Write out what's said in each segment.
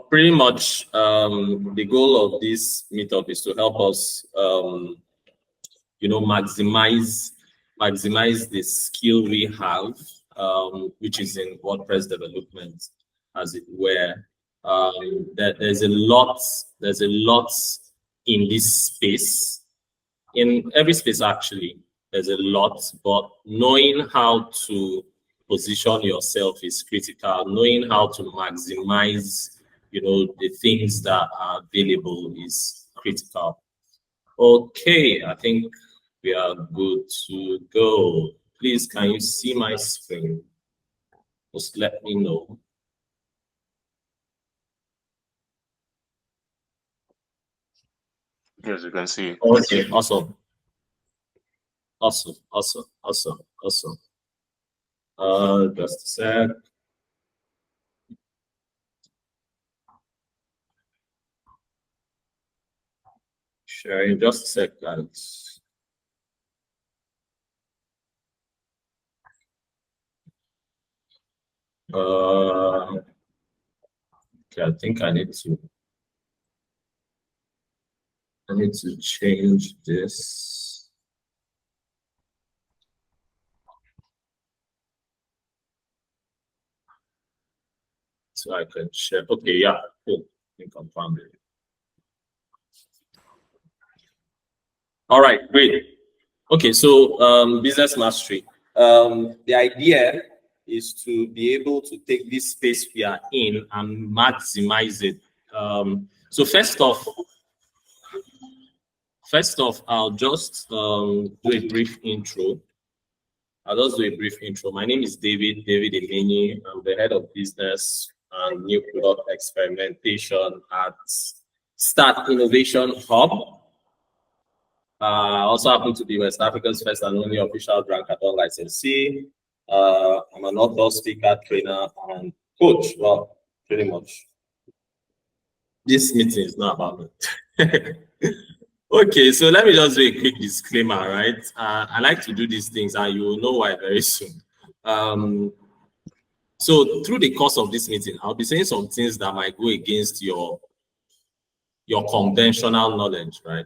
Pretty much the goal of this meetup is to help us maximize the skill we have, which is in WordPress development, as it were. There's a lot in this space, in every space actually. There's a lot, but knowing how to position yourself is critical. Knowing how to maximize, the things that are available is critical. Okay, I think we are good to go. Please, can you see my screen? Just let me know. Yes, you can see. Okay, awesome. Just a sec. Sharing, just a sec, guys. Okay, I think I need to change this. So I can share. Okay, yeah, cool. I think I'm found it. All right, great. Okay, so business mastery. The idea is to be able to take this space we are in and maximize it. So first off, I'll just do a brief intro. My name is David Emeni. I'm the head of business and new product experimentation at Start Innovation Hub. I also happen to be West Africa's first and only official Hackathon licensee. I'm an author, speaker, trainer, and coach. Well, pretty much. This meeting is not about me. Okay, so let me just do a quick disclaimer, right? I like to do these things, and you will know why very soon. So through the course of this meeting, I'll be saying some things that might go against your conventional knowledge, right?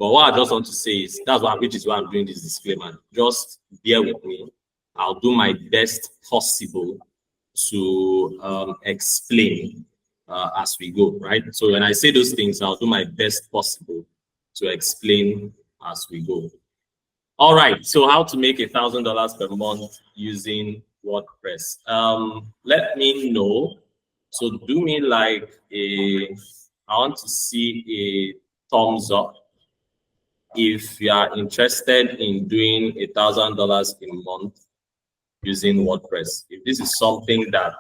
But what I just want to say is which is why I'm doing this disclaimer. Just bear with me. I'll do my best possible to explain as we go, right? So when I say those things, I'll do my best possible to explain as we go. All right, so how to make $1,000 per month using WordPress. Let me know. So do me like I want to see a thumbs up if you are interested in doing $1,000 a month using WordPress. If this is something that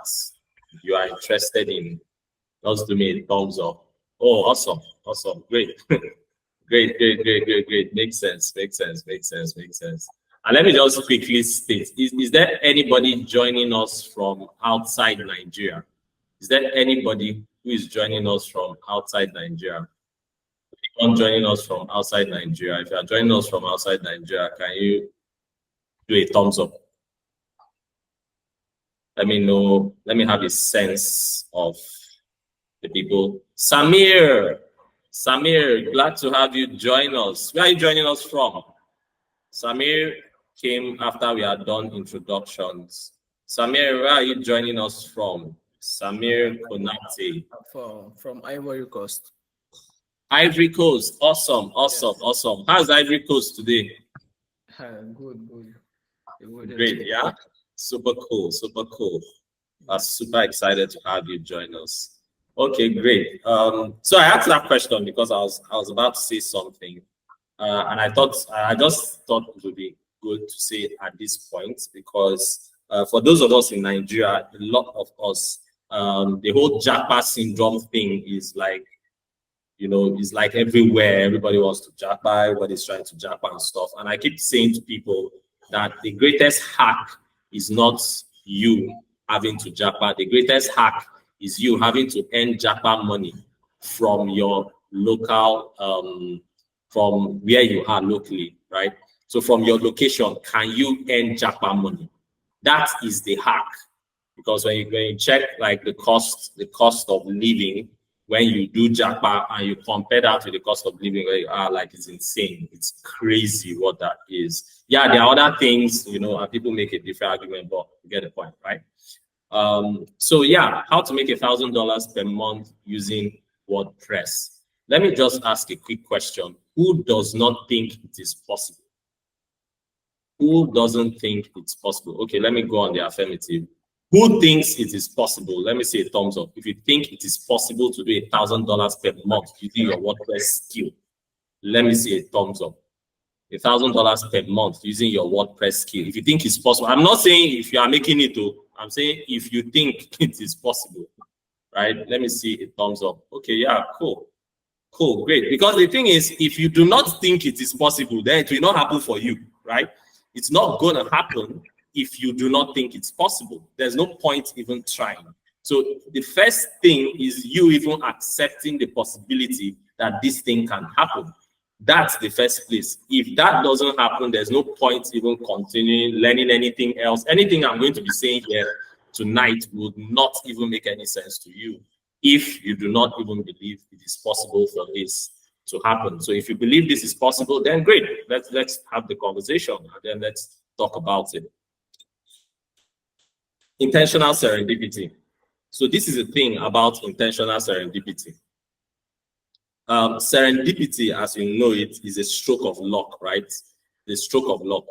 you are interested in, just do me a thumbs up. Oh, awesome, great. Great. Makes sense. And let me just quickly state, is there anybody joining us from outside Nigeria? Is there anybody who is joining us from outside Nigeria? Anyone joining us from outside Nigeria? If you are joining us from outside Nigeria, can you do a thumbs up? Let me know. Let me have a sense of the people. Samir, glad to have you join us. Where are you joining us from? Samir came after we had done introductions. Samir, where are you joining us from? Samir Konate. From Ivory Coast. Ivory Coast, awesome. How's Ivory Coast today? Good. Great, yeah? Super cool. I'm super excited to have you join us. Okay, great. So I asked that question because I was about to say something, and I just thought it would be good to say it at this point because for those of us in Nigeria, a lot of us, the whole Japa syndrome thing is like, it's like everywhere. Everybody wants to Japa, everybody's trying to Japa and stuff. And I keep saying to people that the greatest hack is not you having to Japa. The greatest hack is you having to earn Japa money from your local, from where you are locally, right? So from your location, can you earn Japa money? That is the hack. Because when you check like the cost of living, when you do Japa and you compare that to the cost of living where you are, like, it's insane. It's crazy what that is. Yeah, there are other things, you know, and people make a different argument, but you get the point, right? So yeah, how to make $1,000 per month using WordPress. Let me just ask a quick question. Who does not think it is possible? Who doesn't think it's possible? Okay, let me go on the affirmative. Who thinks it is possible? Let me see a thumbs up. If you think it is possible to do $1,000 per month using your WordPress skill, let me see a thumbs up. $1,000 per month using your WordPress skill. If you think it's possible, I'm not saying if you are making it, I'm saying if you think it is possible, right? Let me see a thumbs up. Okay, yeah, cool. Cool, great. Because the thing is, if you do not think it is possible, then it will not happen for you, right? It's not going to happen if you do not think it's possible. There's no point even trying. So the first thing is you even accepting the possibility that this thing can happen. That's the first place. If that doesn't happen, there's no point even continuing learning anything else. Anything I'm going to be saying here tonight would not even make any sense to you if you do not even believe it is possible for this to happen. So if you believe this is possible, then great. Let's have the conversation and then let's talk about it. Intentional serendipity. So this is the thing about intentional serendipity. Serendipity, as you know it, is a stroke of luck, right? The stroke of luck.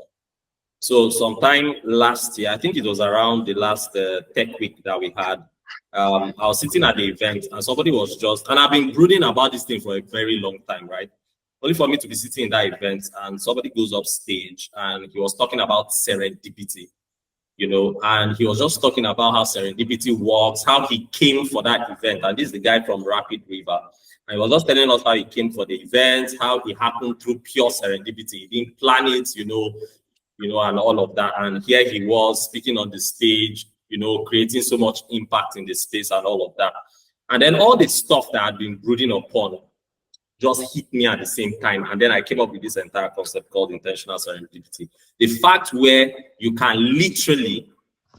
So sometime last year, I think it was around the last tech week that we had, I was sitting at the event and somebody was just, and I've been brooding about this thing for a very long time, right? Only for me to be sitting in that event and somebody goes up stage and he was talking about serendipity, you know, and he was just talking about how serendipity works, how he came for that event. And this is the guy from Rapid River. And he was just telling us how he came for the event, how it happened through pure serendipity. He didn't plan it, you know, and all of that. And here he was speaking on the stage, you know, creating so much impact in the space and all of that. And then all the stuff that I'd been brooding upon just hit me at the same time. And then I came up with this entire concept called intentional serendipity. The fact where you can literally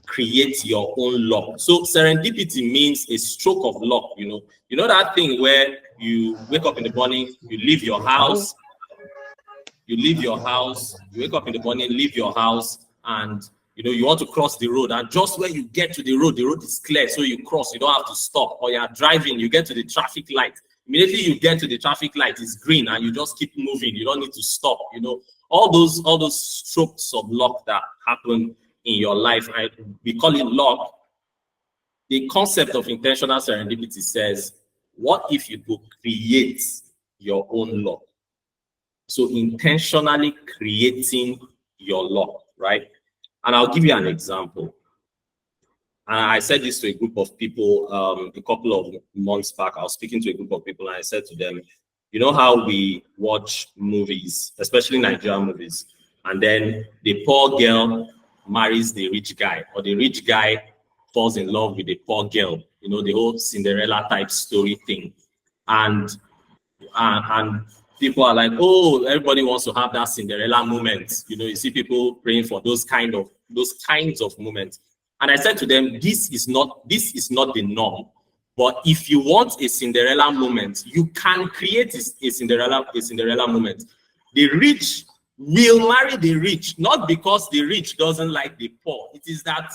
create your own luck. So serendipity means a stroke of luck, you know. You know that thing where you wake up in the morning, you leave your house, you wake up in the morning, leave your house, and you know, you want to cross the road, and just when you get to the road is clear, so you cross, you don't have to stop. Or you're driving, you get to the traffic light. Immediately you get to the traffic light, it's green, and you just keep moving. You don't need to stop. You know, all those strokes of luck that happen in your life, we call it luck. The concept of intentional serendipity says, what if you could create your own luck? So intentionally creating your luck, right? And I'll give you an example. And I said this to a group of people a couple of months back. I was speaking to a group of people and I said to them, you know how we watch movies, especially Nigerian movies, and then the poor girl marries the rich guy, or the rich guy falls in love with the poor girl, you know, the whole Cinderella type story thing. And people are like, oh, everybody wants to have that Cinderella moment. You know, you see people praying for those kinds of moments. And I said to them, this is not the norm. But if you want a Cinderella moment, you can create a Cinderella moment. The rich will marry the rich, not because the rich doesn't like the poor. It is that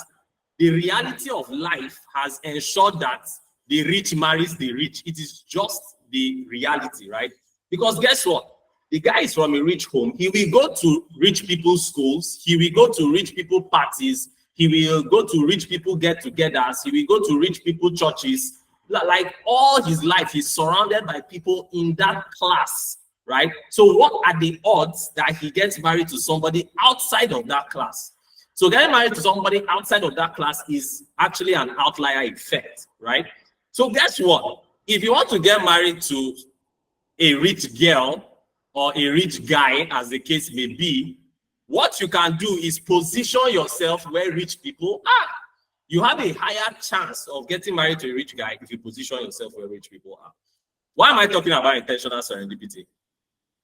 the reality of life has ensured that the rich marries the rich. It is just the reality, right? Because guess what? The guy is from a rich home. He will go to rich people's schools. He will go to rich people parties. He will go to rich people get-togethers. He will go to rich people churches. Like all his life, he's surrounded by people in that class, right? So what are the odds that he gets married to somebody outside of that class? So getting married to somebody outside of that class is actually an outlier effect, right? So guess what? If you want to get married to a rich girl or a rich guy, as the case may be, what you can do is position yourself where rich people are. You have a higher chance of getting married to a rich guy if you position yourself where rich people are. Why am I talking about intentional serendipity?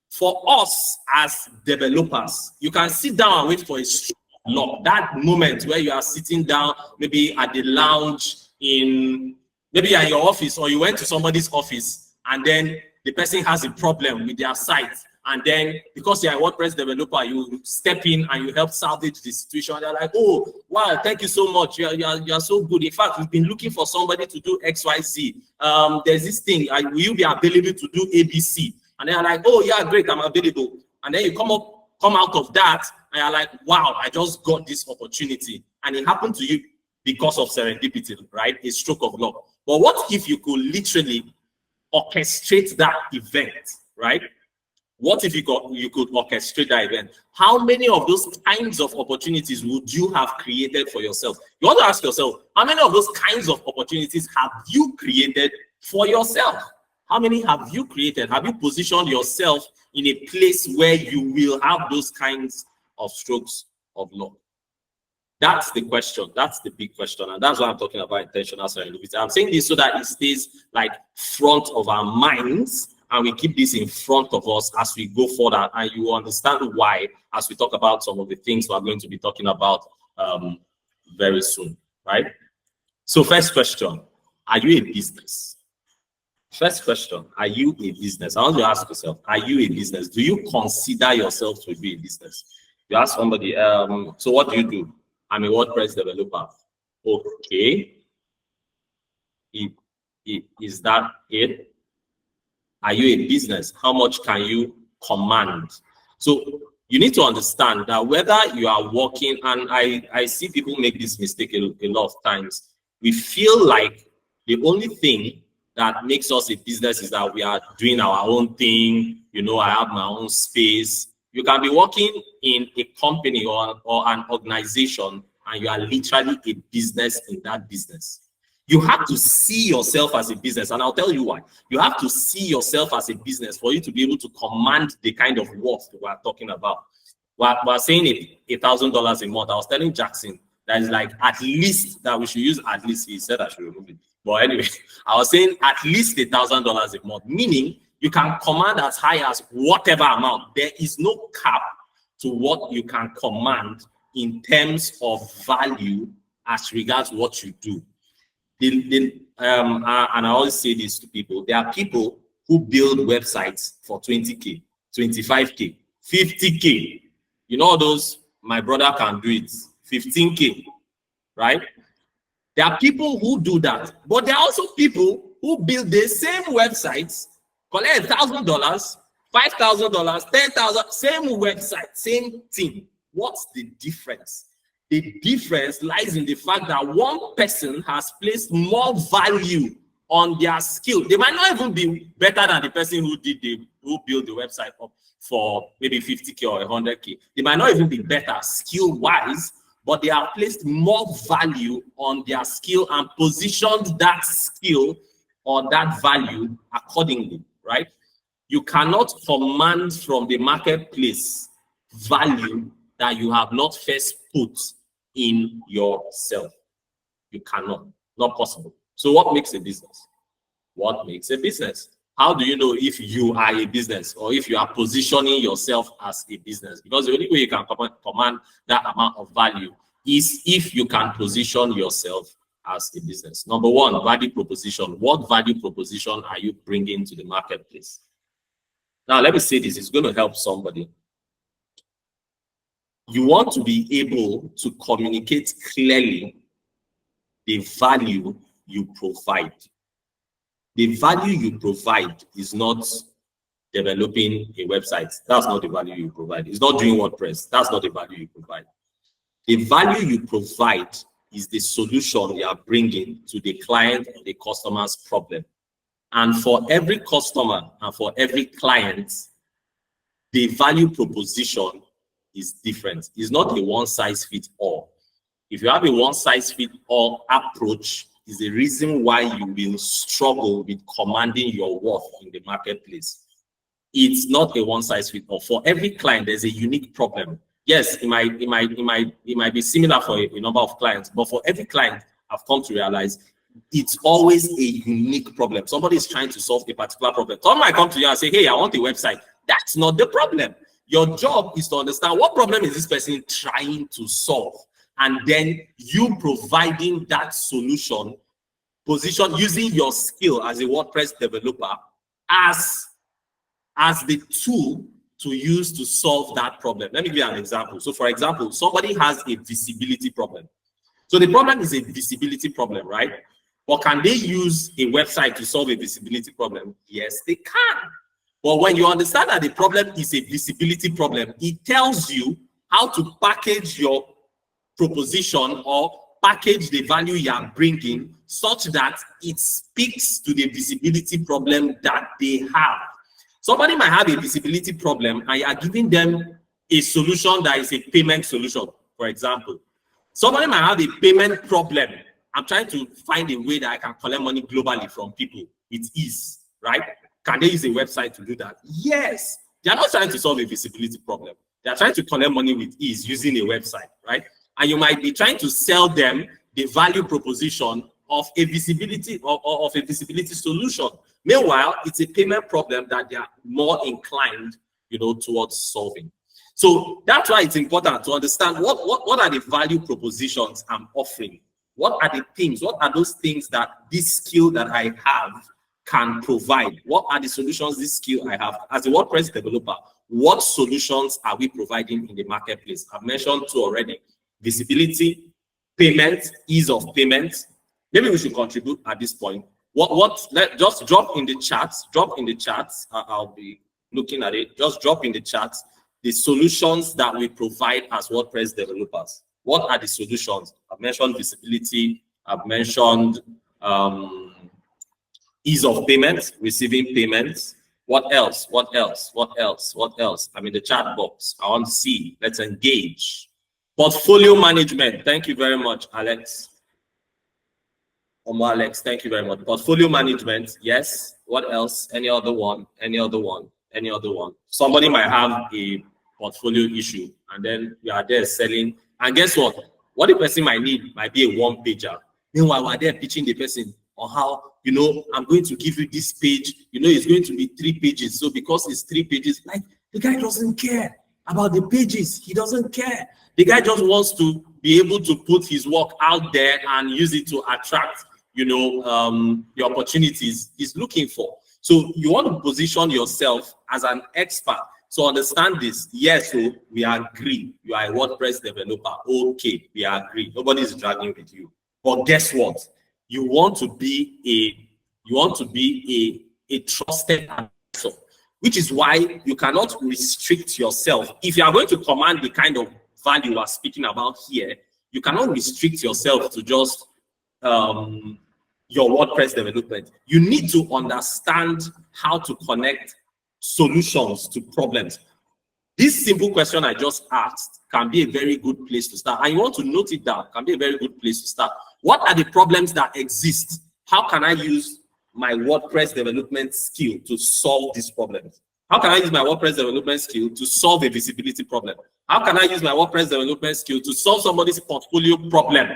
For us as developers, you can sit down and wait for a stroke luck. That moment where you are sitting down, maybe at the lounge maybe at your office, or you went to somebody's office, and then the person has a problem with their site. And then because you're a WordPress developer, you step in and you help salvage the situation. They're like, oh, wow, thank you so much. You're so good. In fact, we've been looking for somebody to do XYZ. There's this thing. Will you be available to do ABC? And they're like, oh, yeah, great, I'm available. And then you come out of that, and you're like, wow, I just got this opportunity. And it happened to you because of serendipity, right? A stroke of luck. But what if you could literally orchestrate that event, right? What if you could orchestrate that event? How many of those kinds of opportunities would you have created for yourself? You want to ask yourself, how many of those kinds of opportunities have you created for yourself? How many have you created? Have you positioned yourself in a place where you will have those kinds of strokes of luck? That's the question. That's the big question. And that's why I'm talking about intentional serendipity. I'm saying this so that it stays like front of our minds, and we keep this in front of us as we go further, and you understand why as we talk about some of the things we're going to be talking about very soon, right? So first question, are you a business? First question, are you a business? I want you to ask yourself, are you a business? Do you consider yourself to be a business? You ask somebody, so what do you do? I'm a WordPress developer. Okay. Is that it? Are you a business? How much can you command? So you need to understand that whether you are working, and I see people make this mistake a lot of times. We feel like the only thing that makes us a business is that we are doing our own thing. You know, I have my own space. You can be working in a company or an organization, and you are literally a business in that business. You have to see yourself as a business, and I'll tell you why. You have to see yourself as a business for you to be able to command the kind of worth we're talking about. We're saying $1,000 a month. I was telling Jackson that is like at least that we should use at least. He said I should remove it. But anyway, I was saying at least $1,000 a month, meaning you can command as high as whatever amount. There is no cap to what you can command in terms of value as regards what you do. And I always say this to people, there are people who build websites for 20K, 25K, 50K. You know those, my brother can do it, 15K, right? There are people who do that, but there are also people who build the same websites, collect $1,000, $5,000, $10,000, same website, same thing. What's the difference? The difference lies in the fact that one person has placed more value on their skill. They might not even be better than the person who built the website up for maybe 50K or 100K. They might not even be better skill-wise, but they have placed more value on their skill and positioned that skill or that value accordingly, right? You cannot command from the marketplace value that you have not first put in yourself. You cannot, not possible. So what makes a business? What makes a business? How do you know if you are a business or if you are positioning yourself as a business? Because the only way you can command that amount of value is if you can position yourself as a business. Number one, value proposition. What value proposition are you bringing to the marketplace? Now, let me say this, it's going to help somebody. You want to be able to communicate clearly the value you provide. The value you provide is not developing a website. That's not the value you provide. It's not doing WordPress. That's not the value you provide. The value you provide is the solution you are bringing to the client or the customer's problem. And for every customer and for every client, the value proposition is different. It's not a one-size-fits-all. If you have a one-size-fits-all approach, is the reason why you will struggle with commanding your worth in the marketplace. It's not a one-size-fits-all. For every client, there's a unique problem. Yes, it might be similar for a number of clients, but for every client, I've come to realize it's always a unique problem. Somebody is trying to solve a particular problem. Someone might come to you and say, hey, I want a website. That's not the problem. Your job is to understand what problem is this person trying to solve, and then you providing that solution, position using your skill as a WordPress developer as the tool to use to solve that problem. Let me give you an example. So for example, somebody has a visibility problem. So the problem is a visibility problem, right? But can they use a website to solve a visibility problem? Yes, they can. But when you understand that the problem is a visibility problem, it tells you how to package your proposition or package the value you are bringing such that it speaks to the visibility problem that they have. Somebody might have a visibility problem and you are giving them a solution that is a payment solution, for example. Somebody might have a payment problem. I'm trying to find a way that I can collect money globally from people with ease, right? Can they use a website to do that? Yes. They are not trying to solve a visibility problem. They are trying to collect money with ease using a website, right? And you might be trying to sell them the value proposition of a visibility of a visibility solution. Meanwhile, it's a payment problem that they are more inclined, towards solving. So that's why it's important to understand what are the value propositions I'm offering. What are the things? What are those things that this skill that I have can provide? What are the solutions this skill I have as a WordPress developer? What solutions are we providing in the marketplace? I've mentioned two already: visibility, payment, ease of payment. Maybe we should contribute at this point. Just drop in the chats. I'll be looking at it. Just drop in the chats the solutions that we provide as WordPress developers. What are the solutions? I've mentioned visibility. I've mentioned ease of payment, receiving payments. What else? What else? What else? What else? I'm in the chat box. I want to see. Let's engage. Portfolio management. Thank you very much, Alex. Alex, thank you very much. Portfolio management. Yes. What else? Any other one? Any other one? Any other one? Somebody might have a portfolio issue, and then we are there selling. And guess what? What the person might need might be a one-pager. Meanwhile, we're there pitching the person on how, I'm going to give you this page. It's going to be 3 pages. So because it's 3 pages, like, the guy doesn't care about the pages. He doesn't care. The guy just wants to be able to put his work out there and use it to attract, the opportunities he's looking for. So you want to position yourself as an expert. So understand this. Yes, so we agree. You are a WordPress developer. Okay, we agree. Nobody's dragging with you. But guess what? You want to be a trusted advisor, which is why you cannot restrict yourself. If you are going to command the kind of value we're speaking about here, you cannot restrict yourself to just your WordPress development. You need to understand how to connect solutions to problems. This simple question I just asked can be a very good place to start. And you want to note it down, can be a very good place to start. What are the problems that exist? How can I use my WordPress development skill to solve these problems? How can I use my WordPress development skill to solve a visibility problem? How can I use my WordPress development skill to solve somebody's portfolio problem?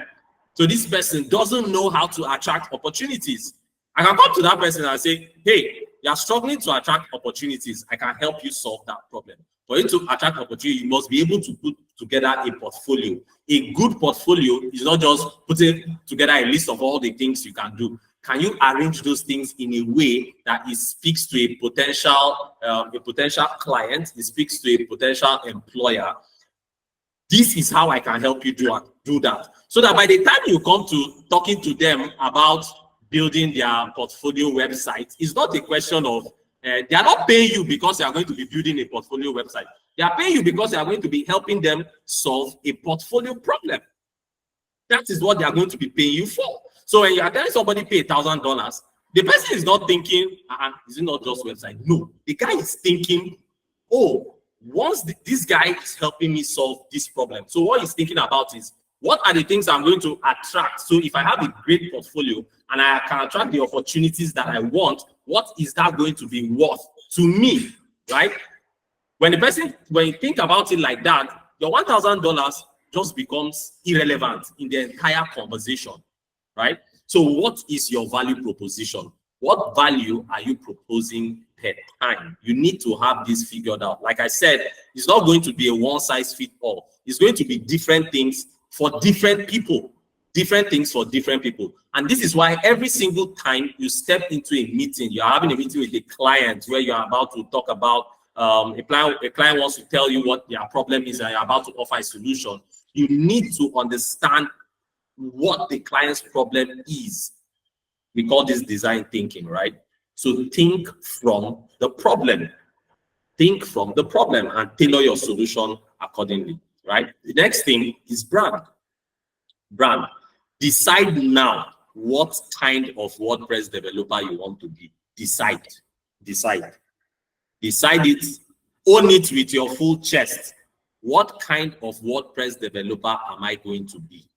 So this person doesn't know how to attract opportunities. I can come to that person and say, hey, you're struggling to attract opportunities. I can help you solve that problem. For you to attract opportunity, you must be able to put together a portfolio. A good portfolio is not just putting together a list of all the things you can do. Can you arrange those things in a way that it speaks to a potential client, it speaks to a potential employer? This is how I can help you do that. So that by the time you come to talking to them about building their portfolio website, it's not a question of, they are not paying you because they are going to be building a portfolio website. They are paying you because they are going to be helping them solve a portfolio problem. That is what they are going to be paying you for. So when you are telling somebody pay $1,000, the person is not thinking, is it not just website? No, the guy is thinking, oh, once this guy is helping me solve this problem. So what he's thinking about is, what are the things I'm going to attract? So if I have a great portfolio and I can attract the opportunities that I want, what is that going to be worth to me, right? When you think about it like that, your $1,000 just becomes irrelevant in the entire conversation, right? So what is your value proposition? What value are you proposing per time? You need to have this figured out. Like I said, it's not going to be a one size fits all. It's going to be different things for different people. Different things for different people. And this is why every single time you step into a meeting, you're having a meeting with a client where you're about to talk about a client wants to tell you what their problem is and you're about to offer a solution. You need to understand what the client's problem is. We call this design thinking, right? So think from the problem. Think from the problem and tailor your solution accordingly, right? The next thing is brand. Brand. Decide now what kind of WordPress developer you want to be. Decide. Decide. Decide it. Own it with your full chest. What kind of WordPress developer am I going to be?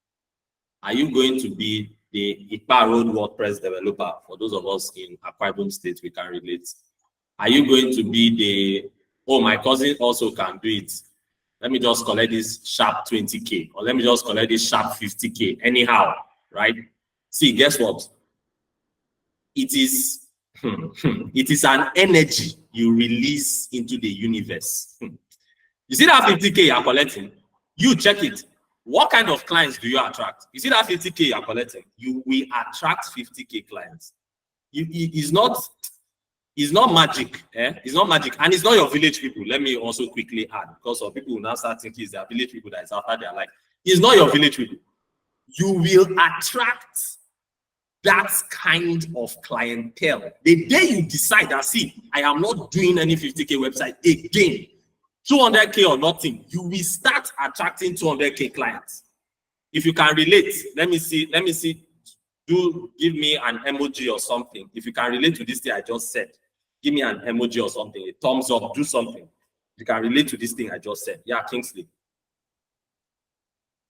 Are you going to be the Ipa Road WordPress developer? For those of us in Akwa Ibom State, we can relate. Are you going to be the, oh, my cousin also can do it. Let me just collect this sharp 20K, or let me just collect this sharp 50K, anyhow, right? See, guess what? It is, it is an energy you release into the universe. You see that 50K you're collecting? You check it. What kind of clients do you attract? You see that 50K you're collecting? You will attract 50K clients. It's not magic. It's not magic. And it's not your village people. Let me also quickly add, because some people will now start thinking it's their village people that is after their life. It's not your village people. You will attract that kind of clientele. The day you decide that, see, I am not doing any 50K website again, 200K or nothing, you will start attracting 200K clients. If you can relate, let me see, give me an emoji or something. If you can relate to this thing I just said, give me an emoji or something, a thumbs up, do something. If you can relate to this thing I just said. Yeah, Kingsley.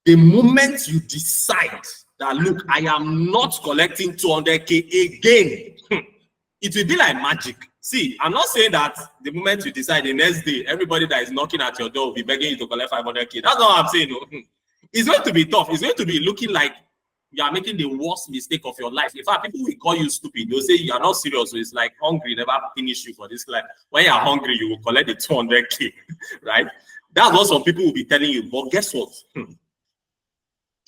The moment you decide that, look, I am not collecting 200K again, it will be like magic. See, I'm not saying that the moment you decide, the next day, everybody that is knocking at your door will be begging you to collect 500K. That's not what I'm saying. No. It's going to be tough. It's going to be looking like you are making the worst mistake of your life. In fact, people will call you stupid. They'll say you are not serious. So it's like hungry, never finish you for this life. When you are hungry, you will collect the 200K, right? That's what some people will be telling you. But guess what?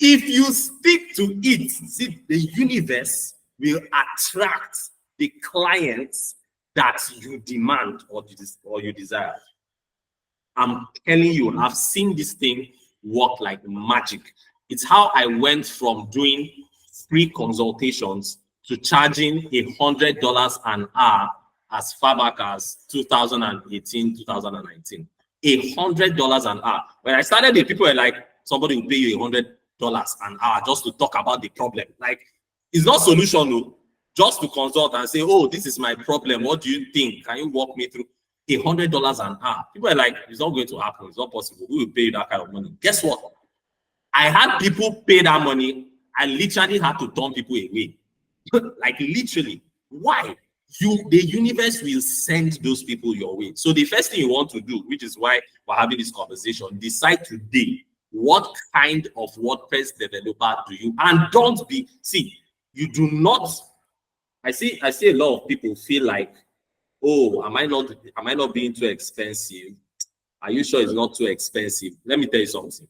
If you stick to it, see, the universe will attract the clients that you demand or you desire. I'm telling you, I've seen this thing work like magic. It's how I went from doing free consultations to charging $100 an hour as far back as 2018, 2019. $100 an hour. When I started, the people were like, somebody will pay you $100 an hour just to talk about the problem. Like, it's not solution, no. Just to consult and say, oh, this is my problem. What do you think? Can you walk me through? $100 an hour. People are like, it's not going to happen. It's not possible. We will pay you that kind of money. Guess what? I had people pay that money. I literally had to turn people away. Like literally. Why? The universe will send those people your way. So the first thing you want to do, which is why we're having this conversation, decide today what kind of WordPress developer do you, and don't be, see, you do not, I see a lot of people feel like, oh, am I not being too expensive? Are you sure it's not too expensive? Let me tell you something.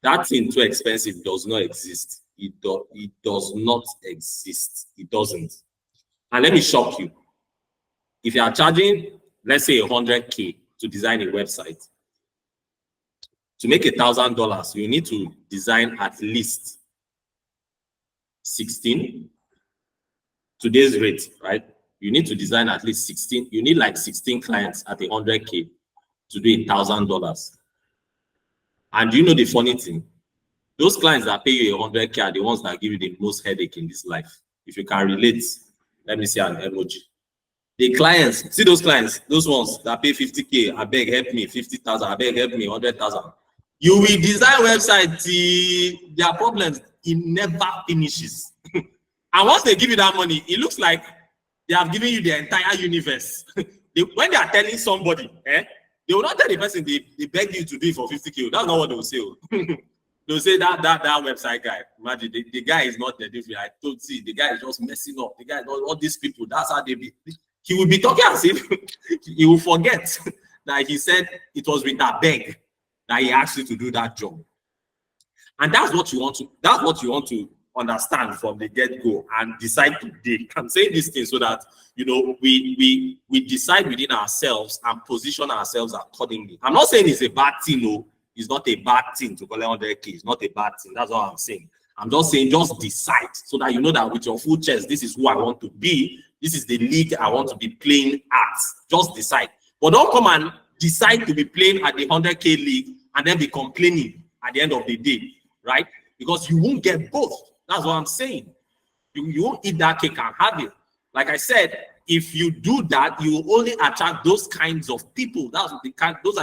That thing too expensive does not exist. It does not exist. It doesn't. And let me shock you. If you are charging, let's say $100K to design a website, to make $1,000, you need to design at least 16. Today's rate, right? You need to design at least 16. You need like 16 clients at $100K to do $1,000. And you know the funny thing? Those clients that pay you $100K are the ones that give you the most headache in this life. If you can relate, let me see an emoji. The clients, see those clients, those ones that pay 50K, I beg help me, 50,000, I beg help me, 100,000. You will design website, their problems, it never finishes. And once they give you that money, it looks like they have given you the entire universe. When they are telling somebody, they will not tell the person they beg you to do it for 50K. That's not what they will say. They'll say that website guy. Imagine the guy is not the different. I told see the guy is just messing up. The guy is not all these people. That's how they be. He will be talking as if he will forget that he said it was with a beg that he asked you to do that job. And that's what you want to understand from the get-go and decide today. I'm saying these things so that we decide within ourselves and position ourselves accordingly. I'm not saying it's a bad thing, no. It's not a bad thing to collect 100K. It's not a bad thing. That's what I'm saying. I'm just saying just decide so that you know that with your full chest, this is who I want to be. This is the league I want to be playing at. Just decide. But don't come and decide to be playing at the 100K league and then be complaining at the end of the day, right? Because you won't get both. That's what I'm saying. You won't eat that cake and have it. Like I said, if you do that, you will only attract those kinds of people. Those are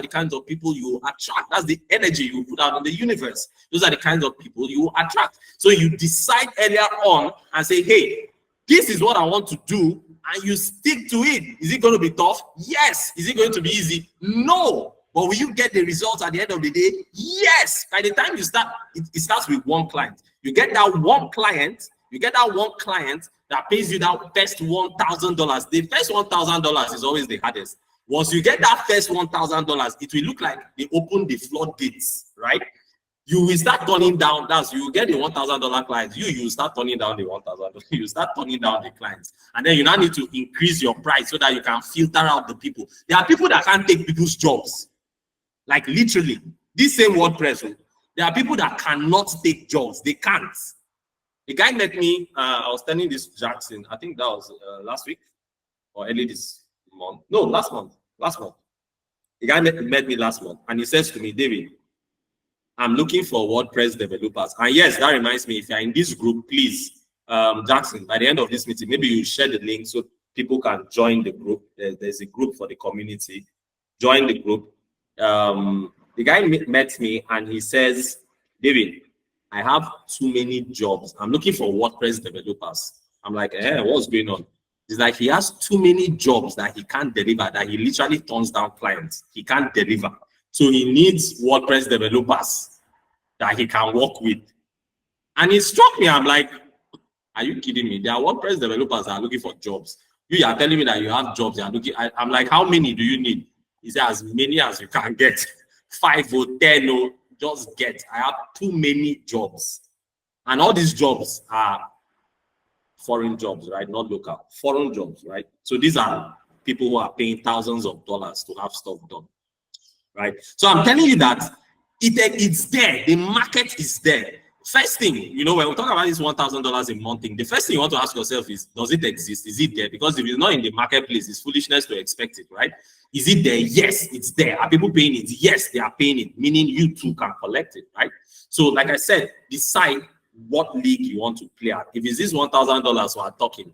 the kinds of people you will attract. That's the energy you put out in the universe. Those are the kinds of people you will attract. So you decide earlier on and say, hey, this is what I want to do, and you stick to it. Is it going to be tough? Yes. Is it going to be easy? No. But will you get the results at the end of the day? Yes. By the time you start, it starts with one client. You get that one client. That pays you that first $1,000. The first $1,000 is always the hardest. Once you get that first $1,000, it will look like they open the floodgates, right? You will start turning down. You will get the $1,000 clients. You start turning down the $1,000. You start turning down the clients, and then you now need to increase your price so that you can filter out the people. There are people that can't take people's jobs, like literally. This same WordPress. There are people that cannot take jobs. They can't. The guy met me, I was telling this Jackson, I think that was last week or early this month. No, last month. The guy met me last month, and he says to me, David, I'm looking for WordPress developers. And yes, that reminds me, if you're in this group, please, Jackson, by the end of this meeting, maybe you share the link so people can join the group. There's a group for the community. Join the group. The guy met me and he says, David, I have too many jobs. I'm looking for WordPress developers. I'm like, what's going on? It's like he has too many jobs that he can't deliver, that he literally turns down clients. He can't deliver. So he needs WordPress developers that he can work with. And it struck me. I'm like, are you kidding me? There are WordPress developers that are looking for jobs. You are telling me that you have jobs. You are looking. I'm like, how many do you need? He said, as many as you can get. 5 or 10 or just get. I have too many jobs. And all these jobs are foreign jobs, right? Not local. Foreign jobs, right? So these are people who are paying thousands of dollars to have stuff done, right? So I'm telling you that it's there. The market is there. First thing, when we talk about this $1,000 a month thing, the first thing you want to ask yourself is, does it exist? Is it there? Because if it's not in the marketplace, it's foolishness to expect it, right? Is it there? Yes, it's there. Are people paying it? Yes, they are paying it, meaning you too can collect it, right? So like I said, decide what league you want to play at. If it's this $1,000 we are talking,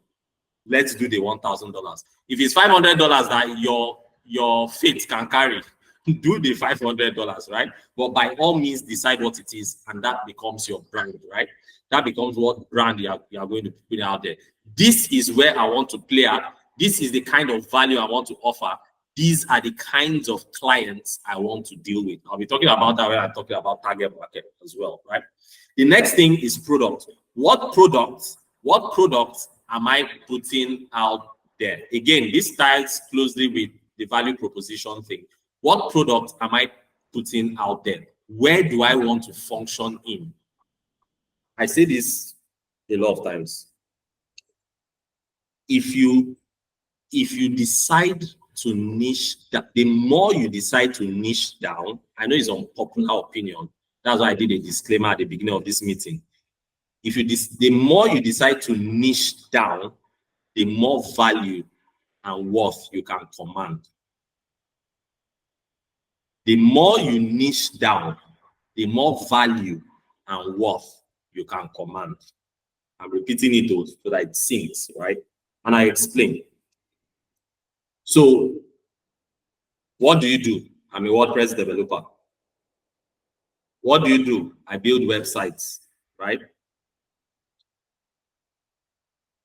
let's do the $1,000. If it's $500 that your faith can carry, do the $500, right? But by all means, decide what it is, and that becomes your brand, right? That becomes what brand you are going to put out there. This is where I want to play at. This is the kind of value I want to offer. These are the kinds of clients I want to deal with. I'll be talking about that when I'm talking about target market as well, right? The next thing is product. What products am I putting out there? Again, this ties closely with the value proposition thing. What product am I putting out there? Where do I want to function in? I say this a lot of times. If you decide to niche down, the more you decide to niche down, I know it's unpopular opinion. That's why I did a disclaimer at the beginning of this meeting. The more you decide to niche down, the more value and worth you can command. The more you niche down, the more value and worth you can command. I'm repeating it so that it sinks, right? And I explain. So, what do you do? I'm a WordPress developer. What do you do? I build websites, right?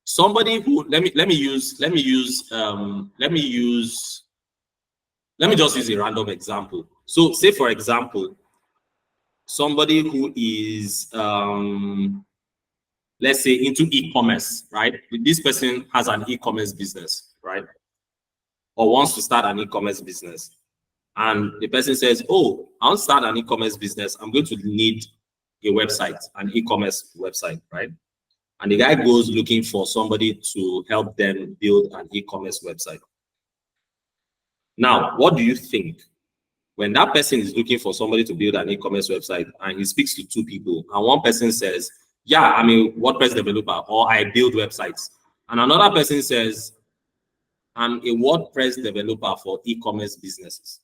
Somebody who let me just use a random example. So say for example, somebody who is, let's say, into e-commerce, right? This person has an e-commerce business, right? Or wants to start an e-commerce business. And the person says, oh, I want to start an e-commerce business. I'm going to need a website, an e-commerce website, right? And the guy goes looking for somebody to help them build an e-commerce website. Now, what do you think? When that person is looking for somebody to build an e-commerce website and he speaks to two people, and one person says, yeah, I'm a WordPress developer, or I build websites. And another person says, I'm a WordPress developer for e-commerce businesses,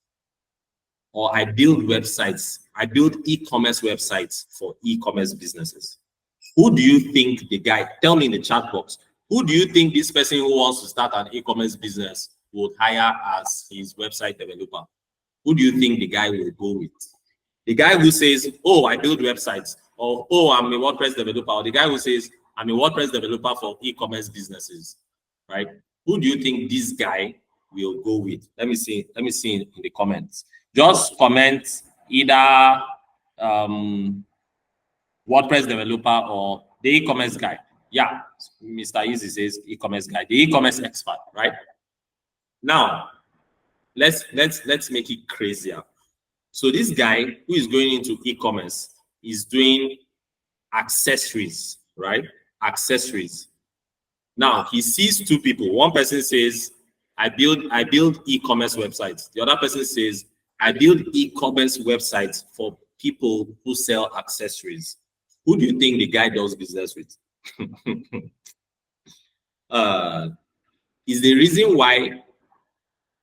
or I build websites. I build e-commerce websites for e-commerce businesses. Who do you think the guy, tell me in the chat box, who do you think this person who wants to start an e-commerce business would hire as his website developer? Who do you think the guy will go with? The guy who says, oh, I build websites, or oh, I'm a WordPress developer, or the guy who says, I'm a WordPress developer for e-commerce businesses, right? Who do you think this guy will go with? Let me see in the comments. Just comment either WordPress developer or the e-commerce guy. Yeah, Mr. Easy says e-commerce guy, the e-commerce expert, right? Now, let's make it crazier. So this guy who is going into e-commerce is doing accessories, right? Accessories. Now he sees two people. One person says, I build e-commerce websites. The other person says, I build e-commerce websites for people who sell accessories. Who do you think the guy does business with? Is the reason why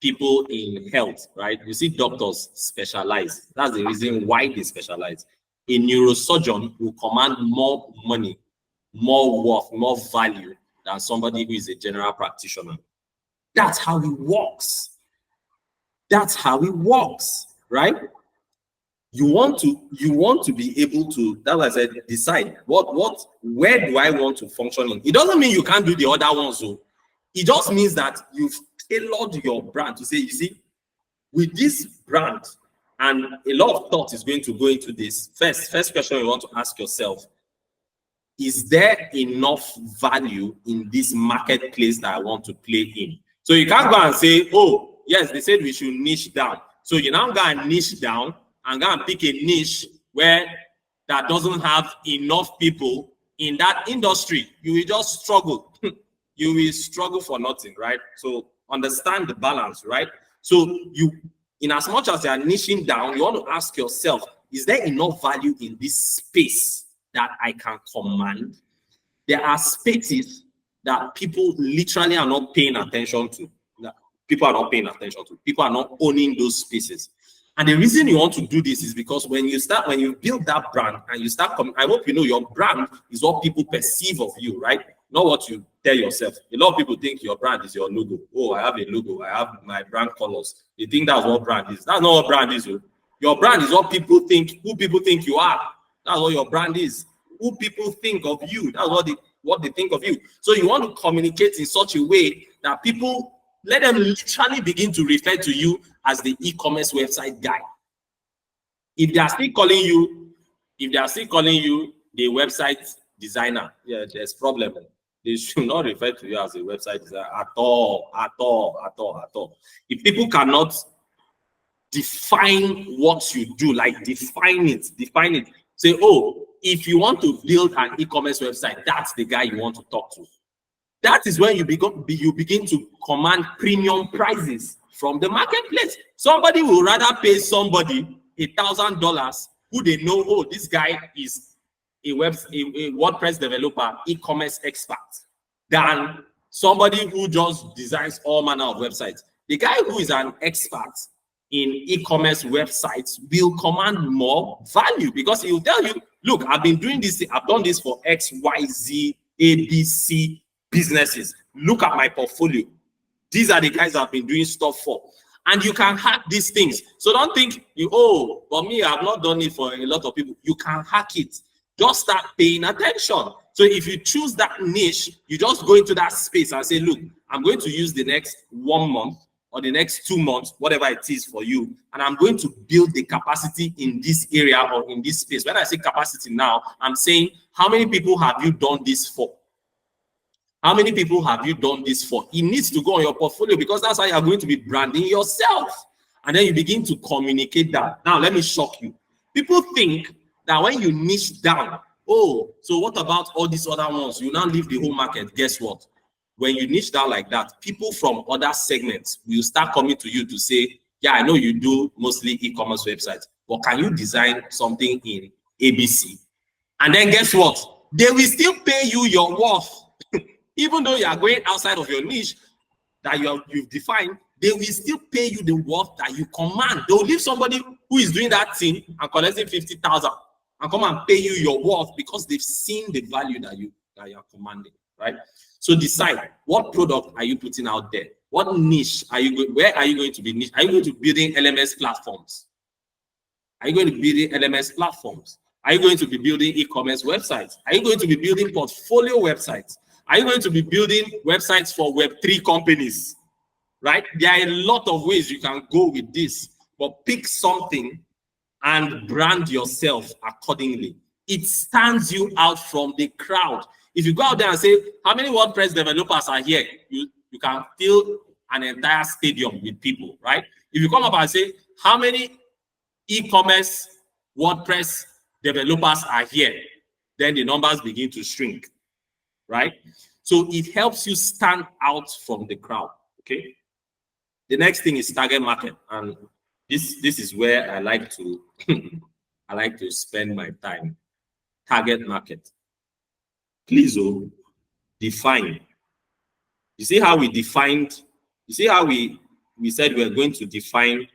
people in health, right? You see doctors specialize. That's the reason why they specialize. A neurosurgeon will command more money, more worth, more value than somebody who is a general practitioner. That's how it works. That's how it works, right? You want to be able to, that's why I said, decide where do I want to function in. It doesn't mean you can't do the other ones, though. It just means that you've tailored your brand to say, you see, with this brand, and a lot of thought is going to go into this. First question you want to ask yourself, is there enough value in this marketplace that I want to play in? So you can't go and say, oh, yes, they said we should niche down. So you now go and niche down and go and pick a niche where that doesn't have enough people in that industry. You will just struggle. You will struggle for nothing, right? So understand the balance, right? So you, in as much as you are niching down, you want to ask yourself, is there enough value in this space that I can command? There are spaces that people literally are not paying attention to. People are not paying attention to. People are not owning those spaces. And the reason you want to do this is because when you build that brand and you start coming, I hope you know your brand is what people perceive of you, right? Not what you tell yourself. A lot of people think your brand is your logo. Oh, I have a logo. I have my brand colors. They think that's what brand is. That's not what brand is. Your brand is what people think, who people think you are. That's what your brand is. Who people think of you. That's what they think of you. So you want to communicate in such a way that people, let them literally begin to refer to you as the e-commerce website guy. If they are still calling you the website designer, yeah, there's problem. They should not refer to you as a website designer at all. If people cannot define what you do, like define it. Say, oh, if you want to build an e-commerce website, that's the guy you want to talk to. That is when you begin to command premium prices from the marketplace. Somebody will rather pay somebody $1,000 who they know, oh, this guy is a WordPress developer, e-commerce expert, than somebody who just designs all manner of websites. The guy who is an expert in e-commerce websites will command more value because he will tell you, look, I've been doing this, I've done this for X, Y, Z, A, B, C businesses. Look at my portfolio. These are the guys I've been doing stuff for. And you can hack these things. So don't think, but me, I've not done it for a lot of people. You can hack it. Just start paying attention. So if you choose that niche, you just go into that space and say, look, I'm going to use the next 1 month or the next 2 months, whatever it is for you, and I'm going to build the capacity in this area or in this space. When I say capacity now, I'm saying, how many people have you done this for? How many people have you done this for? It needs to go on your portfolio, because that's how you're going to be branding yourself. And then you begin to communicate that. Now, let me shock you. People think that when you niche down, oh, so what about all these other ones? You now leave the whole market. Guess what? When you niche down like that, people from other segments will start coming to you to say, yeah, I know you do mostly e-commerce websites, but can you design something in ABC? And then guess what? They will still pay you your worth. Even though you are going outside of your niche that you've defined, they will still pay you the worth that you command. They will leave somebody who is doing that thing and collecting 50,000 and come and pay you your worth, because they've seen the value that you are commanding, right? So decide, what product are you putting out there? What niche are you going? Where are you going to be niche? Are you going to be building LMS platforms? Are you going to be building LMS platforms? Are you going to be building e-commerce websites? Are you going to be building portfolio websites? Are you going to be building websites for Web3 companies? Right? There are a lot of ways you can go with this, but pick something and brand yourself accordingly. It stands you out from the crowd. If you go out there and say, how many WordPress developers are here? You can fill an entire stadium with people, right? If you come up and say, how many e-commerce WordPress developers are here? Then the numbers begin to shrink, right? So it helps you stand out from the crowd, okay? The next thing is target market, and this is where I like to I like to spend my time. Target market. Please, define. You see how we defined? You see how we said we're going to define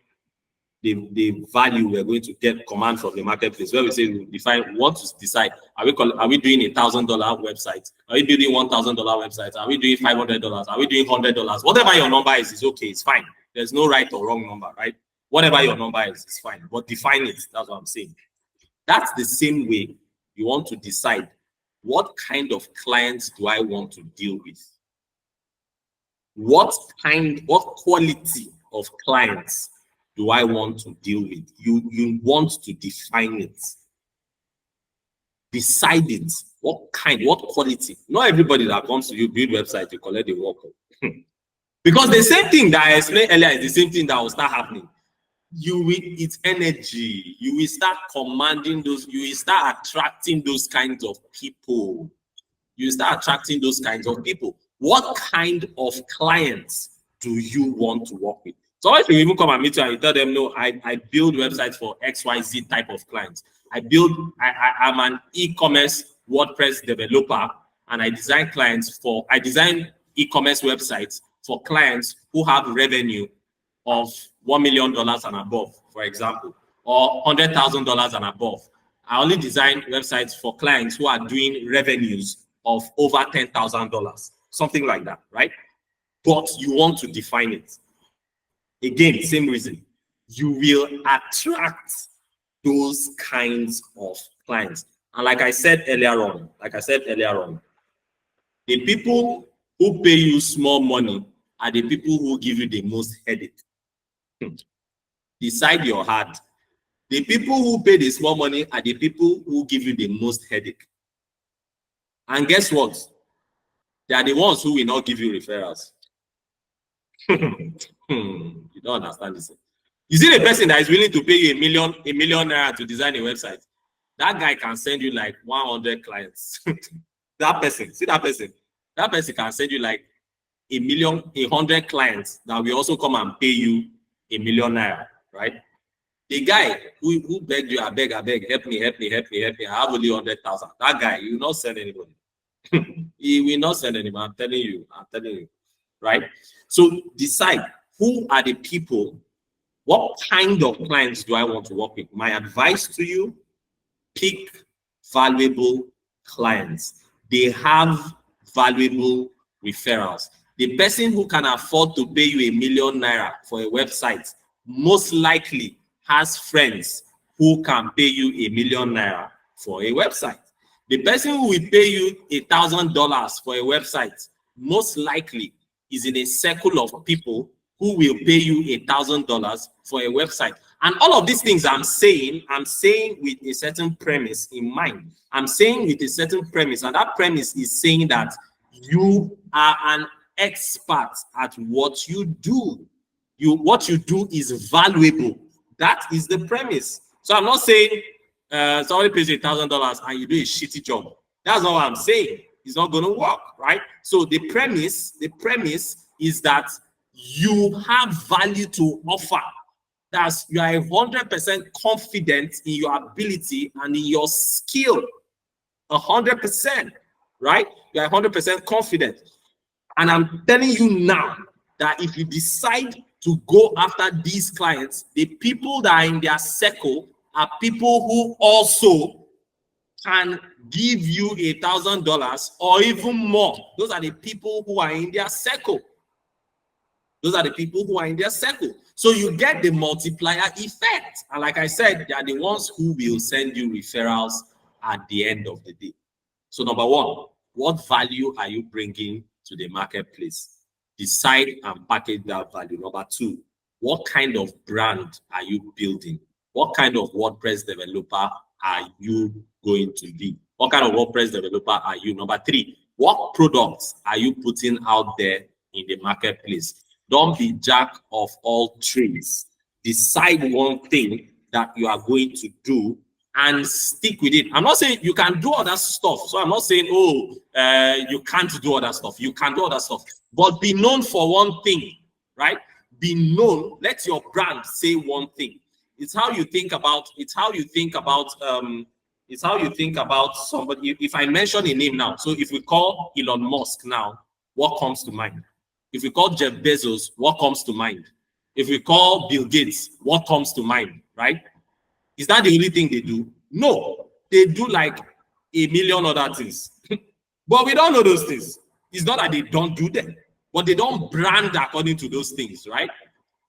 the value we're going to get command from the marketplace, where we say we define what to decide. Are we doing $1,000 website? Are we building $1,000 website? Are we doing $500? Are we doing $100? Whatever your number is okay. It's fine. There's no right or wrong number, right? Whatever your number is, it's fine. But define it. That's what I'm saying. That's the same way you want to decide, what kind of clients do I want to deal with? What quality of clients do I want to deal with? You want to define it. Decide it. What kind, what quality? Not everybody that comes to you build website to collect the work. Because the same thing that I explained earlier is the same thing that will start happening. It's energy. You will start commanding those, you will start attracting those kinds of people. You will start attracting those kinds of people. What kind of clients do you want to work with? So if you even come and meet you and you tell them, no, I build websites for XYZ type of clients. I'm an e-commerce WordPress developer, and I design e-commerce websites for clients who have revenue of $1 million and above, for example, or $100,000 and above. I only design websites for clients who are doing revenues of over $10,000, something like that, right? But you want to define it. Again, same reason. You will attract those kinds of clients. And like I said earlier on, the people who pay you small money are the people who give you the most headache. Decide your heart. The people who pay the small money are the people who give you the most headache. And guess what? They are the ones who will not give you referrals. You don't understand this. You see the person that is willing to pay you a million naira to design a website. That guy can send you like 100 clients. That person can send you like 100 clients that will also come and pay you $1 million naira, right? The guy who begged you, I beg, help me, I have only 100,000. That guy, you will not send anybody. He will not send anybody. I'm telling you, right? So decide, who are the people, what kind of clients do I want to work with? My advice to you, pick valuable clients. They have valuable referrals. The person who can afford to pay you $1 million naira for a website most likely has friends who can pay you $1 million naira for a website. The person who will pay you $1,000 for a website most likely is in a circle of people who will pay you $1,000 for a website. And all of these things I'm saying with a certain premise in mind. I'm saying with a certain premise, and that premise is saying that you are an expert at what you do. What you do is valuable. That is the premise. So I'm not saying somebody pays you $1,000 and you do a shitty job. That's not what I'm saying. It's not going to work, right? So the premise is that you have value to offer. That's you are 100% confident in your ability and in your skill. 100%, right? You are 100% confident. And I'm telling you now that if you decide to go after these clients, the people that are in their circle are people who also can give you $1,000 or even more. Those are the people who are in their circle. Those are the people who are in their circle. So you get the multiplier effect. And like I said, they are the ones who will send you referrals at the end of the day. So number one, what value are you bringing to the marketplace? Decide and package that value. Number two, what kind of brand are you building? What kind of WordPress developer are you going to be? What kind of WordPress developer are you? Number three, what products are you putting out there in the marketplace? Don't be jack of all trades. Decide one thing that you are going to do and stick with it. I'm not saying you can do other stuff. So I'm not saying, you can't do other stuff. You can do other stuff. But be known for one thing, right? Be known. Let your brand say one thing. It's how you think about somebody. If I mention a name now, so if we call Elon Musk now, what comes to mind? If we call Jeff Bezos, what comes to mind? If we call Bill Gates, what comes to mind, right? Is that the only thing they do? No, they do like a million other things. But we don't know those things. It's not that they don't do them, but they don't brand according to those things, right?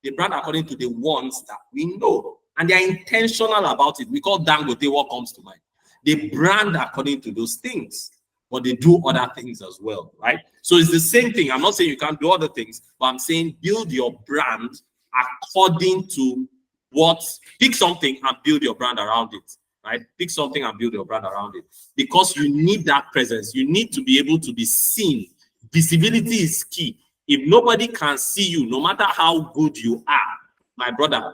They brand according to the ones that we know. And they are intentional about it. We call Dangote what comes to mind. They brand according to those things, but they do other things as well, right? So it's the same thing. I'm not saying you can't do other things, but I'm saying build your brand according to pick something and build your brand around it, right? Pick something and build your brand around it because you need that presence. You need to be able to be seen. Visibility is key. If nobody can see you, no matter how good you are, my brother,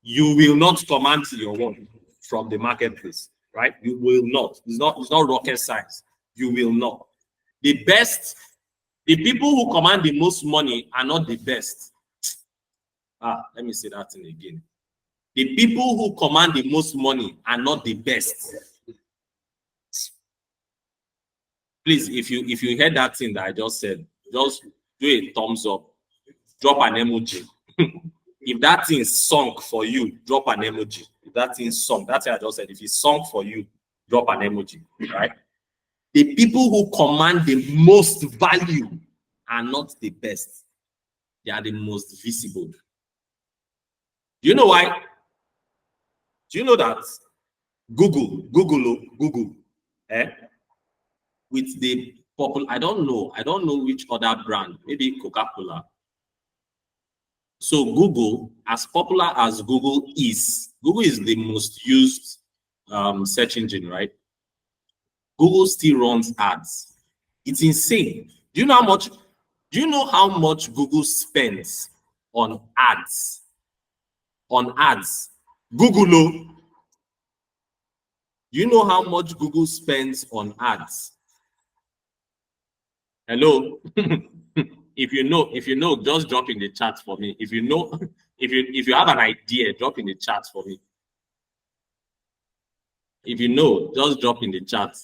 you will not command your work from the marketplace, right? You will not. It's not rocket science. You will not. The people who command the most money are not the best. Let me say that thing again. The people who command the most money are not the best. Please, if you heard that thing that I just said, just do a thumbs up, drop an emoji. If that thing sunk for you, drop an emoji. If that thing sunk, that's what I just said. If it sunk for you, drop an emoji, right? The people who command the most value are not the best. They are the most visible. Do you know why? Do you know that Google, with the popular, I don't know which other brand, maybe Coca-Cola. So Google, as popular as Google is the most used search engine, right? Google still runs ads. It's insane. Do you know how much Google spends on ads? On ads. Google, do you know how much Google spends on ads? Hello? If you know, just drop in the chat for me. If you know, if you have an idea, drop in the chat for me. If you know, just drop in the chat.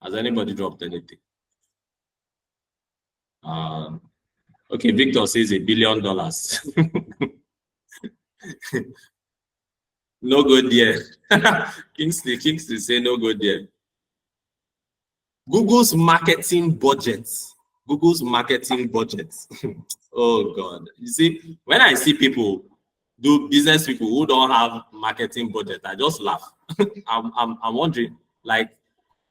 Has anybody dropped anything? Okay, Victor says $1 billion. No good there. Kingsley say no good there. Google's marketing budget. Oh God. You see, when I see people business people who don't have marketing budget, I just laugh. I'm wondering, like,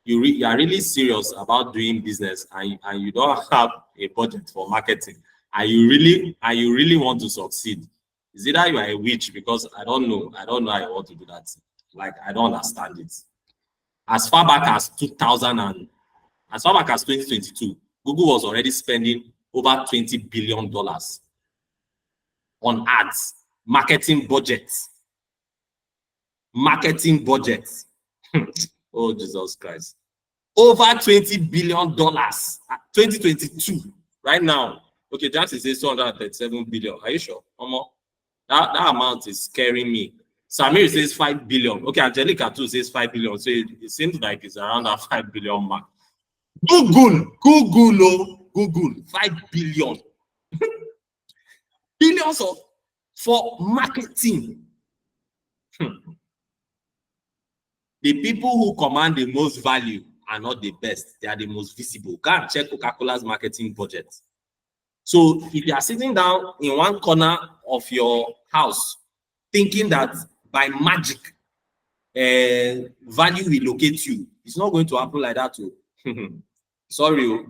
you are really serious about doing business and you don't have a budget for marketing, and you really want to succeed, is either you are a witch, because I don't know how you want to do that. Like, I don't understand it. As far back as 2022, Google was already spending over $20 billion on ads, marketing budgets. Oh, Jesus Christ. Over $20 billion, 2022, right now. Okay, Jackson says 237 billion. Are you sure? That amount is scaring me. Samir says 5 billion. Okay, Angelica too says 5 billion. So it seems like it's around that 5 billion mark. Google, 5 billion. Billions for marketing. The people who command the most value are not the best. They are the most visible. Go and check Coca-Cola's marketing budget. So if you are sitting down in one corner of your house thinking that by magic value will locate you, it's not going to happen like that too. Sorry,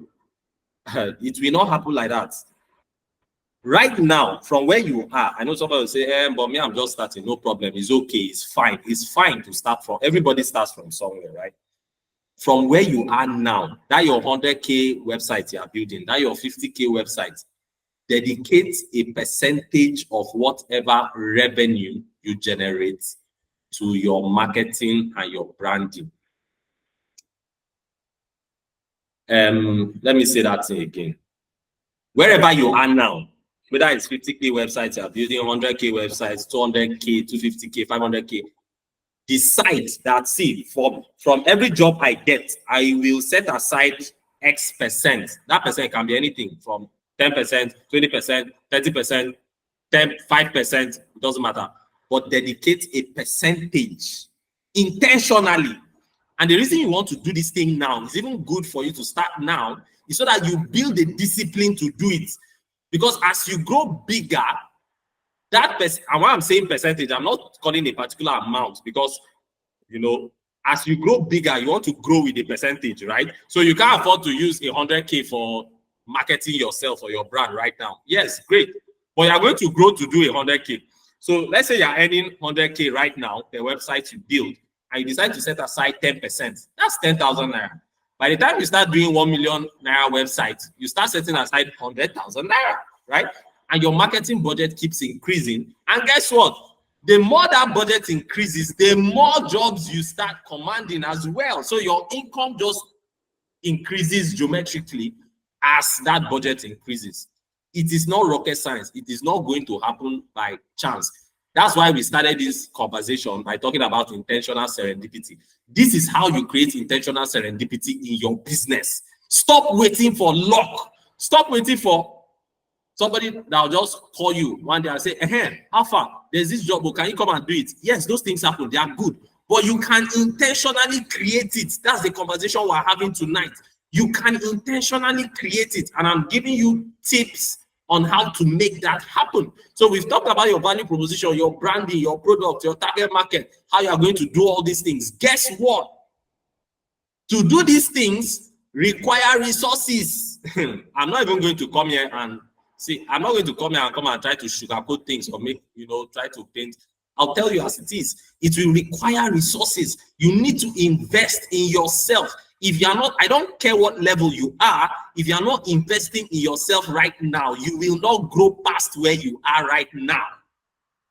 it will not happen like that. Right now, from where you are, I know somebody will say, but me, I'm just starting, no problem, it's okay, it's fine. It's fine to start from. Everybody starts from somewhere, right? From where you are now, that your 100K website you are building, that your 50K website, dedicate a percentage of whatever revenue you generate to your marketing and your branding. Let me say that thing again. Wherever you are now, whether it's 50K websites, you're building 100K websites, 200K, 250K, 500K, decide that, see, from every job I get, I will set aside X percent. That percent can be anything from 10%, 20%, 30%, 5%, it doesn't matter. But dedicate a percentage intentionally. And the reason you want to do this thing now is even good for you to start now, is so that you build a discipline to do it. Because as you grow bigger, that percent, and when I'm saying percentage, I'm not calling a particular amount, because, you know, as you grow bigger, you want to grow with a percentage, right? So you can't afford to use 100K for marketing yourself or your brand right now. Yes, great. But you're going to grow to do 100K. So let's say you're earning 100K right now, the website you build, and you decide to set aside 10%. That's 10,000 naira. By the time you start doing 1 million naira website, you start setting aside 100,000 naira, right? And your marketing budget keeps increasing. And guess what? The more that budget increases, the more jobs you start commanding as well. So your income just increases geometrically as that budget increases. It is not rocket science. It is not going to happen by chance. That's why we started this conversation by talking about intentional serendipity. This is how you create intentional serendipity in your business. Stop waiting for luck. Stop waiting for somebody that will just call you one day and say, how far? There's this job, but can you come and do it? Yes, those things happen. They are good. But you can intentionally create it. That's the conversation we're having tonight. You can intentionally create it. And I'm giving you tips on how to make that happen. So we've talked about your value proposition, your branding, your product, your target market, how you are going to do all these things. Guess what? To do these things require resources. I'm not even going to come here and see, I'm not going to come here and try to sugarcoat things or make, try to paint. I'll tell you as it is. It will require resources. You need to invest in yourself. If you're not, I don't care what level you are, if you're not investing in yourself right now, you will not grow past where you are right now.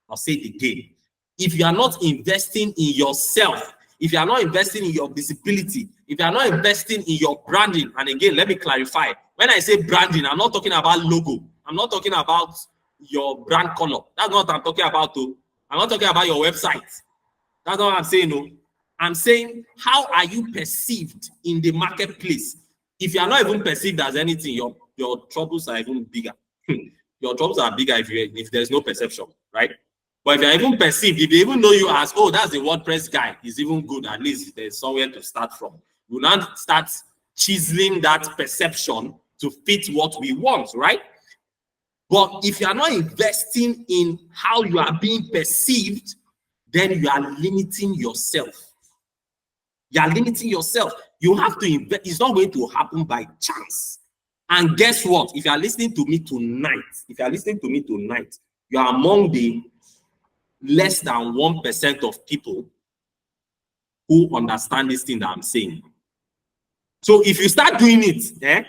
I'll say it again. If you are not investing in yourself, if you are not investing in your visibility, if you are not investing in your branding, and again, let me clarify. When I say branding, I'm not talking about logo. I'm not talking about your brand color. That's not what I'm talking about. I'm not talking about your website. That's not what I'm saying. No. I'm saying, how are you perceived in the marketplace? If you are not even perceived as anything, your troubles are even bigger. Your troubles are bigger if there's no perception, right? But if you're even perceived, if they even know you as, oh, that's the WordPress guy, is even good. At least there's somewhere to start from. You now start chiseling that perception to fit what we want, right? But if you are not investing in how you are being perceived, then you are limiting yourself. You are limiting yourself. You have to invest. It's not going to happen by chance. And guess what? If you are listening to me tonight, you are among the less than 1% of people who understand this thing that I'm saying. So if you start doing it,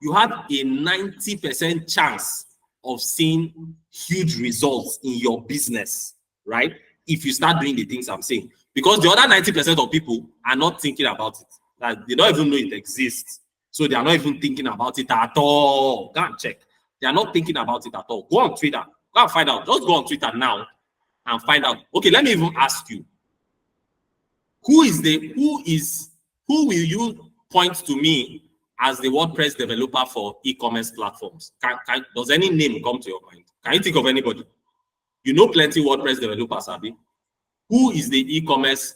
you have a 90% chance of seeing huge results in your business, right? If you start doing the things I'm saying. Because the other 90% of people are not thinking about it. Like, they don't even know it exists. So they are not even thinking about it at all. Go and check. They are not thinking about it at all. Go on Twitter. Go and find out. Just go on Twitter now and find out. Okay, let me even ask you. Who will you point to me as the WordPress developer for e-commerce platforms? Does any name come to your mind? Can you think of anybody? You know plenty WordPress developers, Abi. Who is the WordPress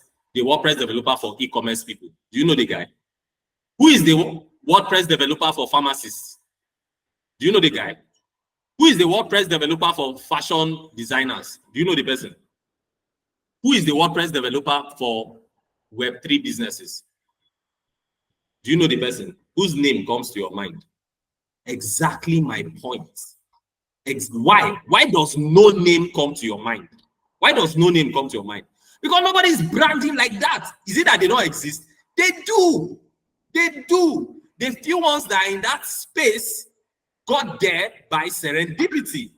developer for e-commerce people? Do you know the guy? Who is the WordPress developer for pharmacists? Do you know the guy? Who is the WordPress developer for fashion designers? Do you know the person? Who is the WordPress developer for Web3 businesses? Do you know the person? Whose name comes to your mind? Exactly my point. Why? Why does no name come to your mind? Why does no name come to your mind? Because nobody is branding like that. Is it that they don't exist? They do. They do. The few ones that are in that space got there by serendipity.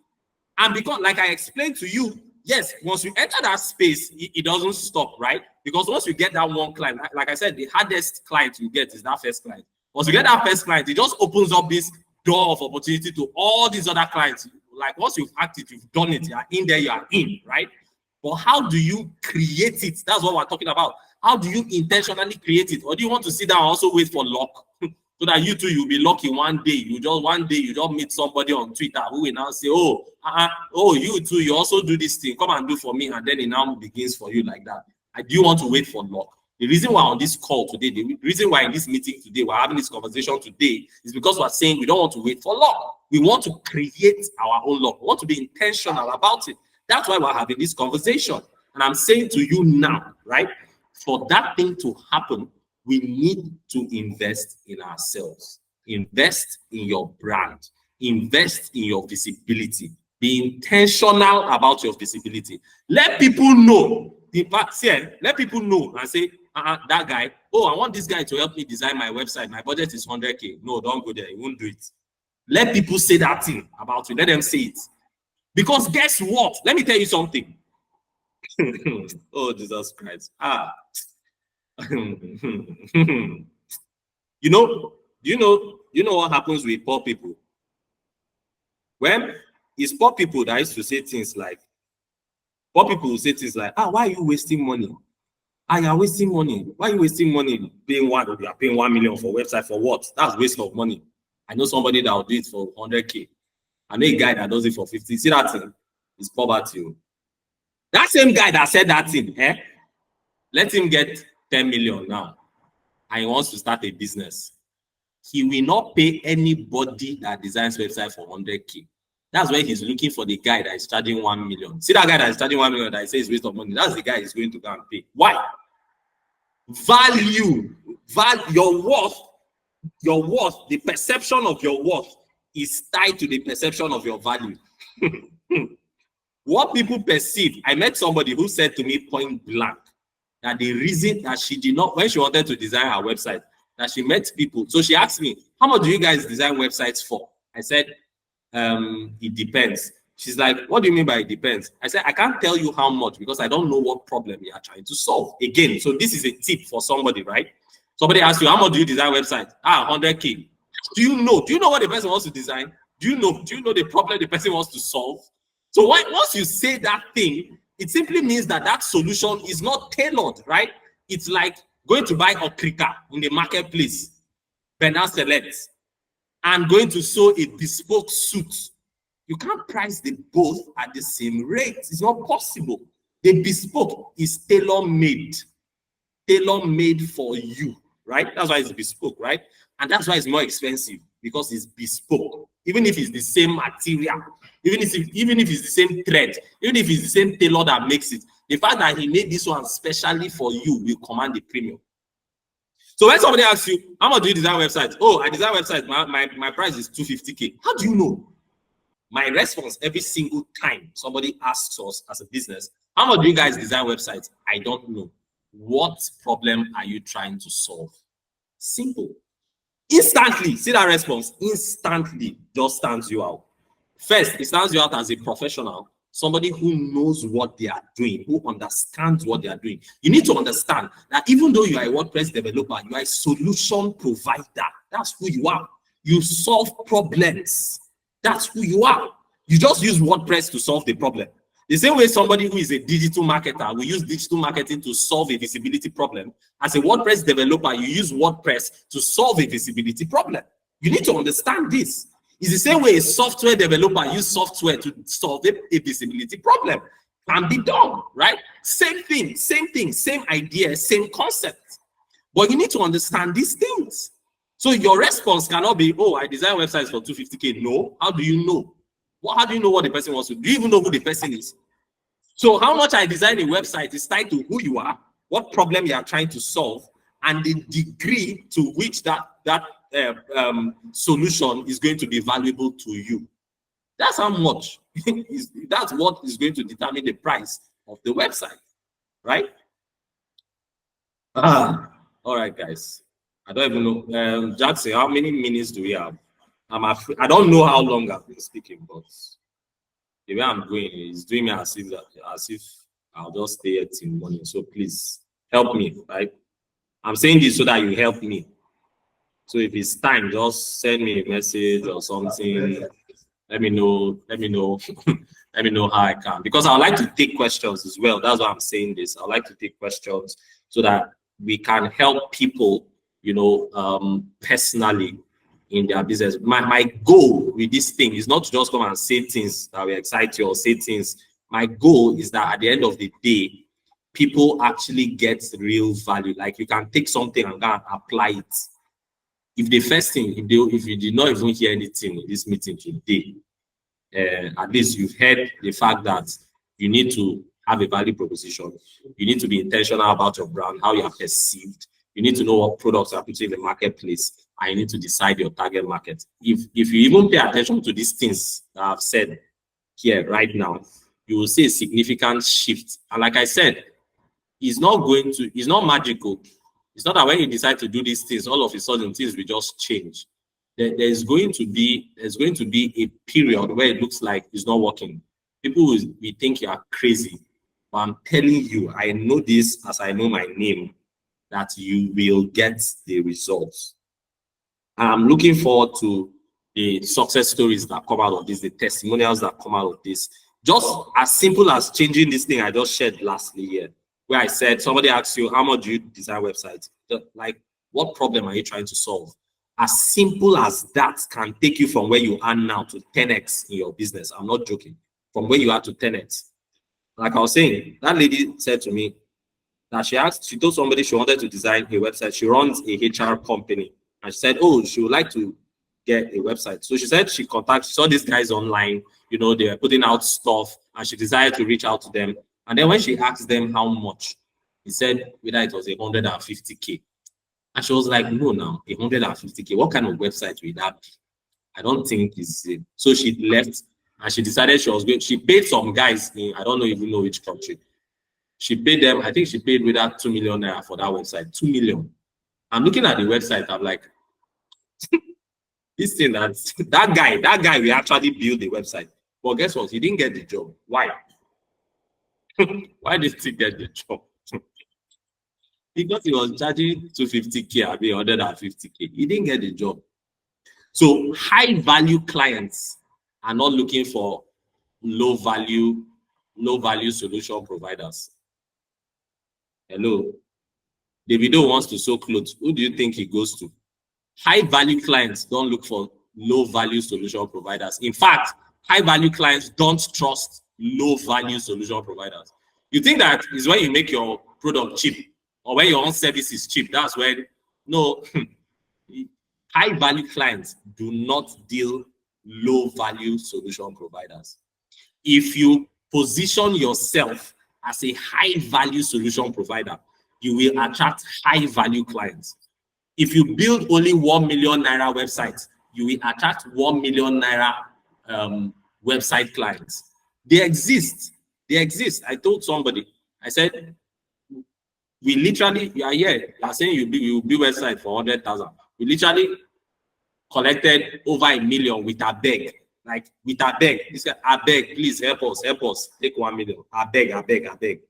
And because, like I explained to you, yes, once you enter that space, it doesn't stop, right? Because once you get that one client, like I said, the hardest client you get is that first client. Once you get that first client, it just opens up this door of opportunity to all these other clients. Like once you've acted, you've done it, you are in there, you are in, right? But how do you create it? That's what we're talking about. How do you intentionally create it? Or do you want to sit down and also wait for luck? So that you too, you'll be lucky one day. You just meet somebody on Twitter who will now say, oh, you too, you also do this thing. Come and do for me. And then it now begins for you like that. Do you want to wait for luck? The reason why on this call today, the reason why in this meeting today, we're having this conversation today is because we're saying we don't want to wait for luck. We want to create our own luck. We want to be intentional about it. That's why we're having this conversation. And I'm saying to you now, right? For that thing to happen, we need to invest in ourselves. Invest in your brand. Invest in your visibility. Be intentional about your visibility. Let people know. In fact, let people know and say, that guy, I want this guy to help me design my website. My budget is 100K. No, don't go there. He won't do it. Let people say that thing about you. Let them say it. Because guess what? Let me tell you something. Oh, Jesus Christ. You know what happens with poor people? When it's poor people that used to say things like, why are you wasting money? You're wasting money. Why are you wasting money paying you are paying 1 million for a website for what? That's waste of money. I know somebody that will do it for 100K. I know a guy that does it for 50. See that thing? It's poverty. That same guy that said that thing, let him get 10 million now. And he wants to start a business. He will not pay anybody that designs website for 100K. That's why he's looking for the guy that is charging 1 million. See that guy that is charging 1 million that says waste of money. That's the guy he's going to go and pay. Why? Value, your worth, the perception of your worth is tied to the perception of your value. What people perceive. I met somebody who said to me point blank that the reason that she did not, when she wanted to design her website, that she met people. So she asked me, how much do you guys design websites for? I said, it depends. She's like, what do you mean by it depends? I said, I can't tell you how much because I don't know what problem you are trying to solve. Again, so this is a tip for somebody, right? Somebody asks you, how much do you design websites? 100K. Do you know what the person wants to design? Do you know the problem the person wants to solve? So once you say that thing, it simply means that that solution is not tailored, right? It's like going to buy a okrika in the marketplace, Bernard Select, and going to sew a bespoke suit. You can't price them both at the same rate. It's not possible. The bespoke is tailor-made for you, right? That's why it's bespoke, right? And that's why it's more expensive, because it's bespoke. Even if it's the same material, even if it's the same thread, even if it's the same tailor that makes it, the fact that he made this one specially for you will command the premium. So when somebody asks you, how much do you design websites? Oh, I design websites. My price is 250K. How do you know? My response every single time somebody asks us as a business, how much do you guys design websites? I don't know. What problem are you trying to solve? Simple. Instantly, see that response? Instantly just stands you out. First, it stands you out as a professional, somebody who knows what they are doing, who understands what they are doing. You need to understand that even though you are a WordPress developer, you are a solution provider. That's who you are. You solve problems. That's who you are. You just use WordPress to solve the problem. The same way somebody who is a digital marketer will use digital marketing to solve a visibility problem. As a WordPress developer, you use WordPress to solve a visibility problem. You need to understand this. It's the same way a software developer uses software to solve a visibility problem. Can be done, right? Same thing, same idea, same concept. But you need to understand these things. So your response cannot be, oh, I design websites for 250K. No. How do you know? Well, how do you know what the person wants to do? Do you even know who the person is? So how much I design a website is tied to who you are, what problem you are trying to solve, and the degree to which that solution is going to be valuable to you. That's how much. That's what is going to determine the price of the website, right? All right, guys. I don't even know. Jackson, how many minutes do we have? I don't know how long I've been speaking, but the way I'm going is doing me as if I'll just stay here till morning. So please help me, right? I'm saying this so that you help me. So if it's time, just send me a message or something. Let me know. Let me know how I can. Because I would like to take questions as well. That's why I'm saying this. I would like to take questions so that we can help people, personally in their business. My goal with this thing is not to just come and say things that will excite you or say things. My goal is that at the end of the day, people actually get real value. Like you can take something and go and apply it. If the first thing, if you did not even hear anything in this meeting today, at least you've heard the fact that you need to have a value proposition. You need to be intentional about your brand, how you are perceived. You need to know what products are putting in the marketplace, and you need to decide your target market. If you even pay attention to these things that I've said here right now, you will see a significant shift. And like I said, it's not magical. It's not that when you decide to do these things, all of a sudden things will just change. There's going to be a period where it looks like it's not working. People will think you are crazy. But I'm telling you, I know this as I know my name, that you will get the results. I'm looking forward to the success stories that come out of this, the testimonials that come out of this. Just as simple as changing this thing I just shared lastly here, where I said, somebody asks you, how much do you design websites? Like, what problem are you trying to solve? As simple as that can take you from where you are now to 10x in your business. I'm not joking. From where you are to 10x. Like I was saying, that lady said to me that she told somebody she wanted to design a website. She runs a HR company. And she said, oh, she would like to get a website. So she said she saw these guys online, they were putting out stuff, and she decided to reach out to them. And then when she asked them how much, he said whether it was 150K. And she was like, no, now 150K. What kind of website will that be? I don't think it's it. So she left and she decided she paid some guys in, I don't even know which country. She paid them, I think she paid with that 2 million naira for that website. 2 million. I'm looking at the website, I'm like, this thing that guy will actually build the website. But guess what? He didn't get the job. Why? Why did he get the job? Because he was charging 250K, I mean 150K. He didn't get the job. So high value clients are not looking for low value solution providers. Hello. Davido wants to sew clothes. Who do you think he goes to? High value clients don't look for low value solution providers. In fact, high value clients don't trust low value solution providers. You think that is when you make your product cheap or when your own service is cheap. That's when, no, high value clients do not deal low value solution providers. If you position yourself as a high value solution provider, you will attract high value clients. If you build only 1 million naira websites, you will attract 1 million naira website clients. They exist. They exist. I told somebody, I said, we literally, you are here, you are saying you build website for 100,000. We literally collected over 1 million with a beg. Like with a beg. This guy, I beg, please help us, take 1 million. I beg.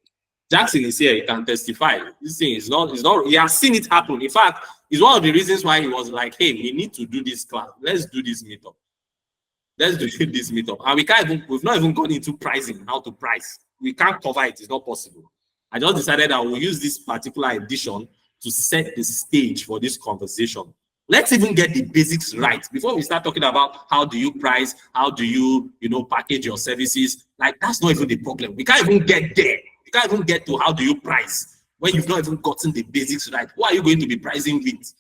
Jackson is here, he can testify. This thing is not, he has seen it happen. In fact, it's one of the reasons why he was like, hey, we need to do this class. Let's do this meetup. And we've not even gone into pricing, how to price. We can't cover it, it's not possible. I just decided I will use this particular edition to set the stage for this conversation. Let's even get the basics right before we start talking about how do you price, how do you, package your services. Like, that's not even the problem. We can't even get there. You can't even get to how do you price when you've not even gotten the basics right. Who are you going to be pricing with?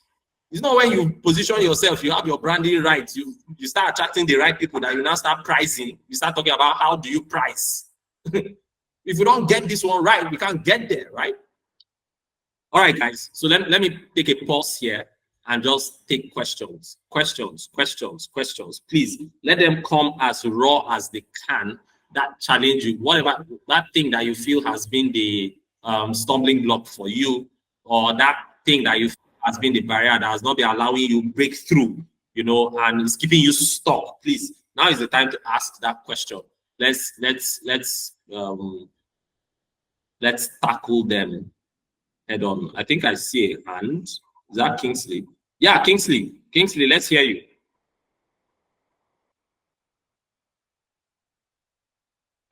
It's not when you position yourself, you have your branding right, you start attracting the right people that you now start pricing. You start talking about how do you price. If you don't get this one right, we can't get there, right? All right, guys. So let me take a pause here and just take questions. Please let them come as raw as they can. That challenge you, whatever that thing that you feel has been the stumbling block for you, or that thing that you feel has been the barrier that has not been allowing you break through, and it's keeping you stuck. Please, now is the time to ask that question. Let's tackle them head on. I think I see a hand. Is that Kingsley? Yeah, Kingsley, let's hear you.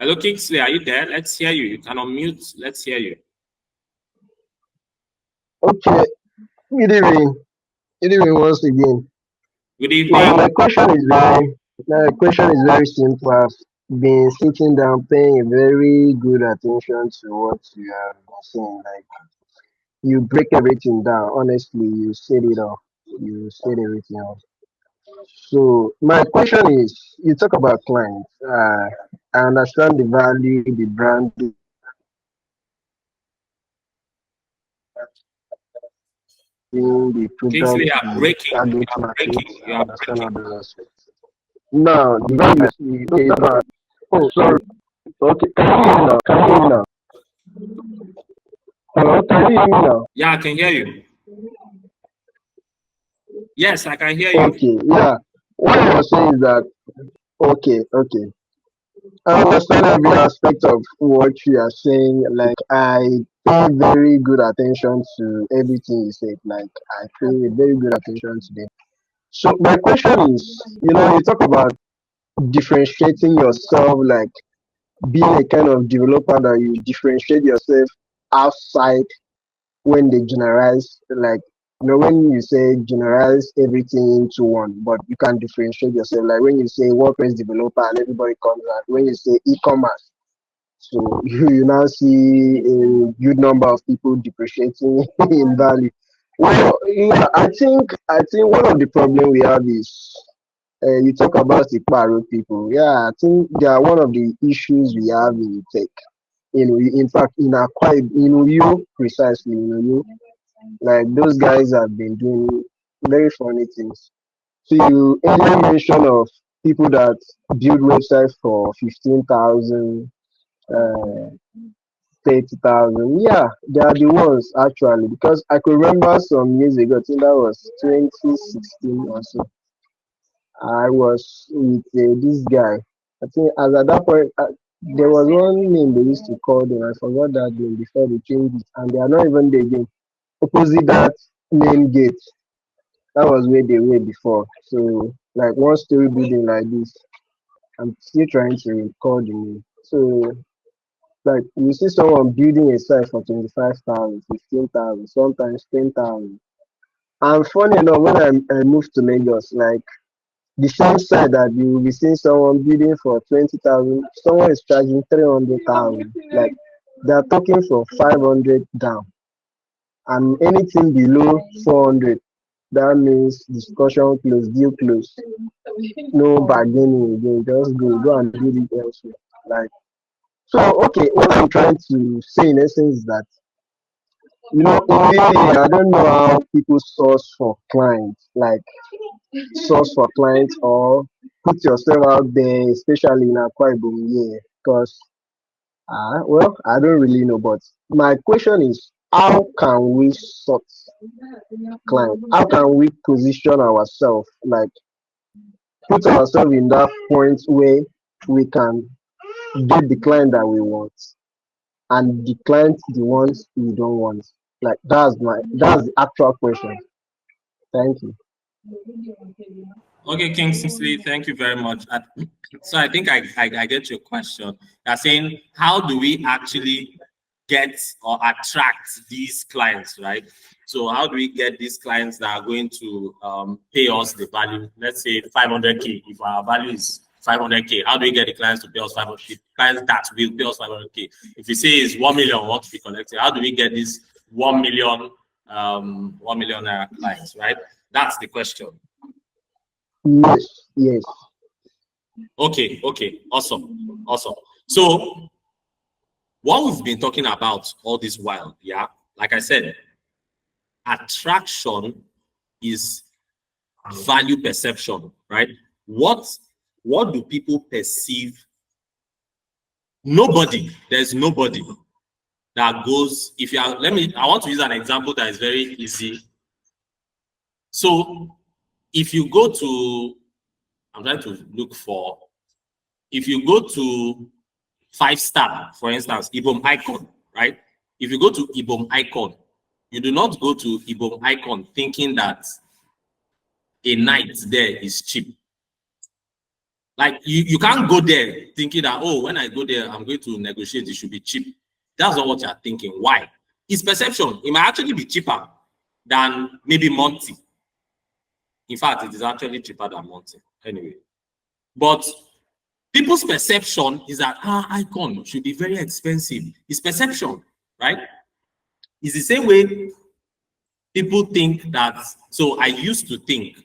Hello, Kingsley, are you there? Let's hear you. You can unmute. Let's hear you. Okay. Good evening. Good evening once again. Good evening. Well, my question is very simple. I've been sitting down, paying a very good attention to what you are saying. Like, you break everything down. Honestly, you said it all. You said everything else. So my question is, you talk about clients. I understand the value, the brand, the Kingsley, product, you are the breaking. target You are market. breaking. You I are understand all breaking. those aspects. Now, the value, oh, sorry. Okay, can you hear me now? Can you hear me now? Hello, can you hear me now? Yeah, I can hear you. Yes, I can hear you. Okay, yeah. What I was saying is that, okay. I understand every aspect of what you are saying. Like, I pay very good attention to everything you said. Like, I pay very good attention to them. So my question is, you talk about differentiating yourself, like being a kind of developer that you differentiate yourself outside when they generalize, like, when you say generalize everything into one, but you can differentiate yourself. Like when you say WordPress developer and everybody comes out, when you say e-commerce, so you now see a good number of people depreciating in value. Well, yeah, I think one of the problem we have is you talk about the paro people. Yeah, I think they are one of the issues we have in tech. In fact, in Akwa, you precisely, you like those guys have been doing very funny things. So you earlier mention of people that build websites for 15,000, 30,000. Yeah, they are the ones actually, because I could remember some years ago, I think that was 2016 or so. I was with this guy. I think as at that point, there was one name they used to call them. I forgot that name before they changed it, and they are not even there again. Opposite that main gate, that was where they were before. So, like one story building like this. I'm still trying to recall the name. So, like you see someone building a site for 25,000, 15,000, sometimes 10,000. And funny enough, when I moved to Lagos, like the same side that you will be seeing someone bidding for 20,000, someone is charging 300,000. Like they're talking from 500 down, and anything below 400, that means discussion close, deal close, no bargaining again. Just go and do it elsewhere. Like, so, okay, what I'm trying to say in essence is that You know, really, I don't know how people source for clients, like source for clients or put yourself out there, especially in Akwa Ibom, yeah. Because, well, I don't really know, but my question is, how can we sort clients? How can we position ourselves, like put ourselves in that point where we can get the client that we want and decline the ones we don't want? Like that's the actual question. Thank you. Okay, Kingsley, thank you very much. So I think I get your question. You're saying, how do we actually get or attract these clients, right? So how do we get these clients that are going to pay us the value? Let's say 500K. If our value is 500K, how do we get the clients to pay us 500K? Clients that will pay us 500K. If we say it's 1 million, what to be collected, how do we get this 1 million, 1 million clients, right? That's the question. Yes, yes. Okay, awesome. So what we've been talking about all this while, yeah, like I said, attraction is value perception, right? What do people perceive? There's nobody that goes, if you are, I want to use an example that is very easy. So if you go to, I'm trying to look for, if you go to 5-star, for instance, Ibom Icon, right? If you go to Ibom Icon, you do not go to Ibom Icon thinking that a night there is cheap. Like you can't go there thinking that, oh, when I go there, I'm going to negotiate, it should be cheap. That's not what you're thinking. Why? It's perception. It might actually be cheaper than maybe Monty. In fact, it is actually cheaper than Monty. Anyway. But people's perception is that Icon should be very expensive. It's perception, right? It's the same way people think that. So I used to think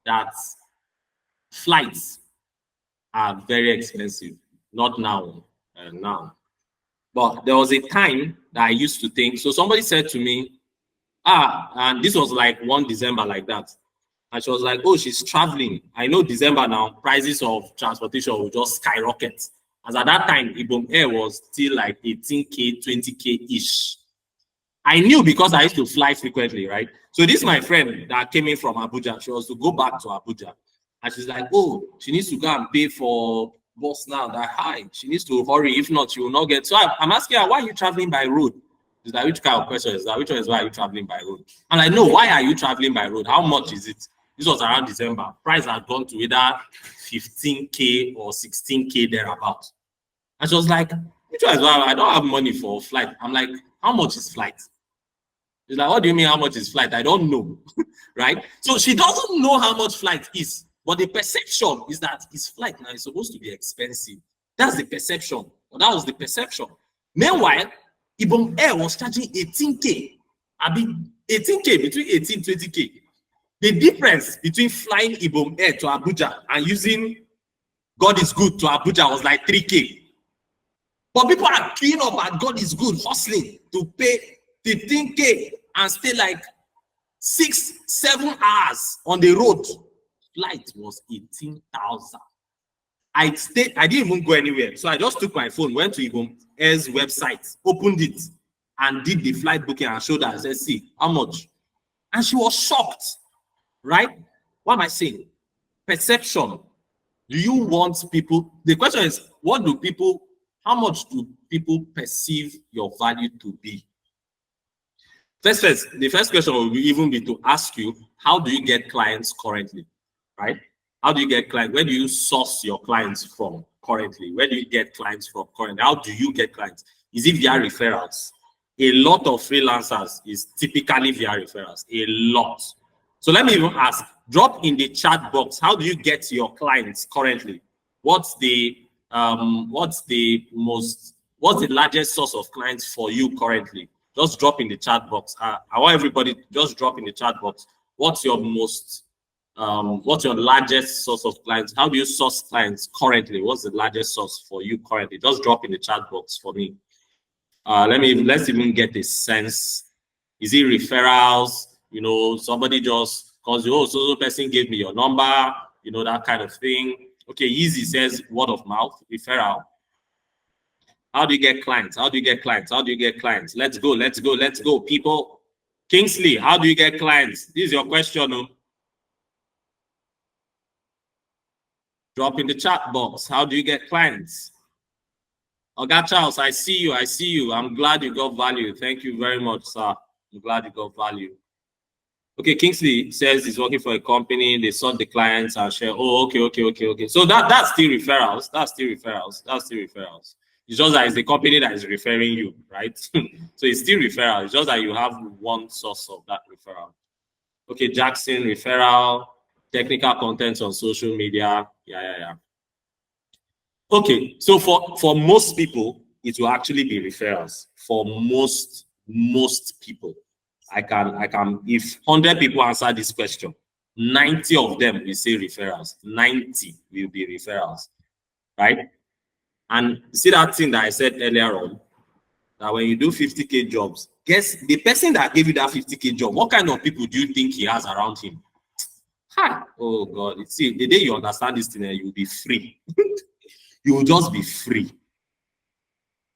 that flights are very expensive. Not now, now. But there was a time that I used to think. So somebody said to me, and this was like one December like that. And she was like, oh, she's traveling. I know December now, prices of transportation will just skyrocket. As at that time, Ibom Air was still like 18K, 20K-ish. I knew because I used to fly frequently, right? So this is my friend that came in from Abuja. She was to go back to Abuja. And she's like, oh, she needs to go and pay for bus now. That high. She needs to hurry. If not, she will not get. So I'm asking her, why are you traveling by road? She's like, which kind of question is that? Which one is why are you traveling by road? I'm like, no, why are you traveling by road? How much is it? This was around December. Price had gone to either 15K or 16K thereabout. And she was like, which one is why I don't have money for flight? I'm like, how much is flight? She's like, what do you mean how much is flight? I don't know. Right? So she doesn't know how much flight is. But the perception is that his flight now is supposed to be expensive. That's the perception. Well, that was the perception. Meanwhile, Ibom Air was charging 18K. I mean, 18K, between 18 and 20K. The difference between flying Ibom Air to Abuja and using God is Good to Abuja was like 3K. But people are queuing up at God is Good, hustling to pay 15K and stay like 6-7 hours on the road. Flight was 18,000. I didn't even go anywhere. So I just took my phone, went to Ibom Air's website, opened it, and did the flight booking and showed her. I said, see, how much? And she was shocked, right? What am I saying? Perception. Do you want people? The question is, how much do people perceive your value to be? The first question will even be to ask you, how do you get clients currently? Right? How do you get clients? Where do you source your clients from currently? Where do you get clients from currently? How do you get clients? Is it via referrals? A lot of freelancers is typically via referrals. A lot. So let me even ask, drop in the chat box, how do you get your clients currently? What's the largest source of clients for you currently? Just drop in the chat box. I want everybody to just drop in the chat box. What's your largest source of clients? How do you source clients currently? What's the largest source for you currently? Just drop in the chat box for me. Let's even get a sense Is it referrals? You know, somebody just calls you, oh, so person gave me your number, you know, that kind of thing. Okay, easy says word of mouth, referral. How do you get clients? How do you get clients? How do you get clients? Let's go, let's go, let's go, people. Kingsley, how do you get clients? This is your question. No? Drop in the chat box. How do you get clients? Oga Charles, I see you. I see you. I'm glad you got value. Thank you very much, sir. I'm glad you got value. Okay, Kingsley says he's working for a company. They sort the clients and share. Oh, okay. So that's still referrals. That's still referrals. That's still referrals. It's just that it's the company that is referring you, right? So it's still referral. It's just that you have one source of that referral. Okay, Jackson, referral, technical content on social media. Yeah. Okay, so for most people, it will actually be referrals. For most people, I can if 100 people answer this question, 90 of them will say referrals. 90 will be referrals, right? And see that thing that I said earlier on, that when you do 50K jobs, guess the person that gave you that 50K job, what kind of people do you think he has around him? Hi, oh God, see, the day you understand this thing, you'll be free. You will just be free.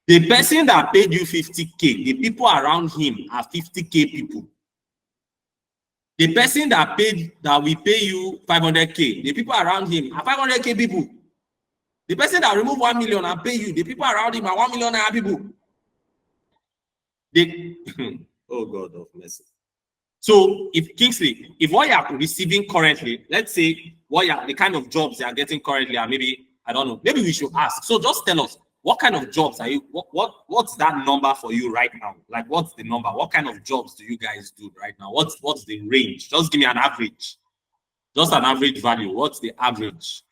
The person that paid you 50K, the people around him are 50K people. The person that will pay you 500K, the people around him are 500K people. The person that remove 1 million and pay you, the people around him are 1 million people. Oh God of mercy. So if Kingsley, if what you are receiving currently, let's say the kind of jobs you are getting currently are maybe, I don't know, maybe we should ask. So just tell us, what kind of jobs are you, what's that number for you right now? Like, what's the number? What kind of jobs do you guys do right now? What's the range? Just give me an average. Just an average value. What's the average?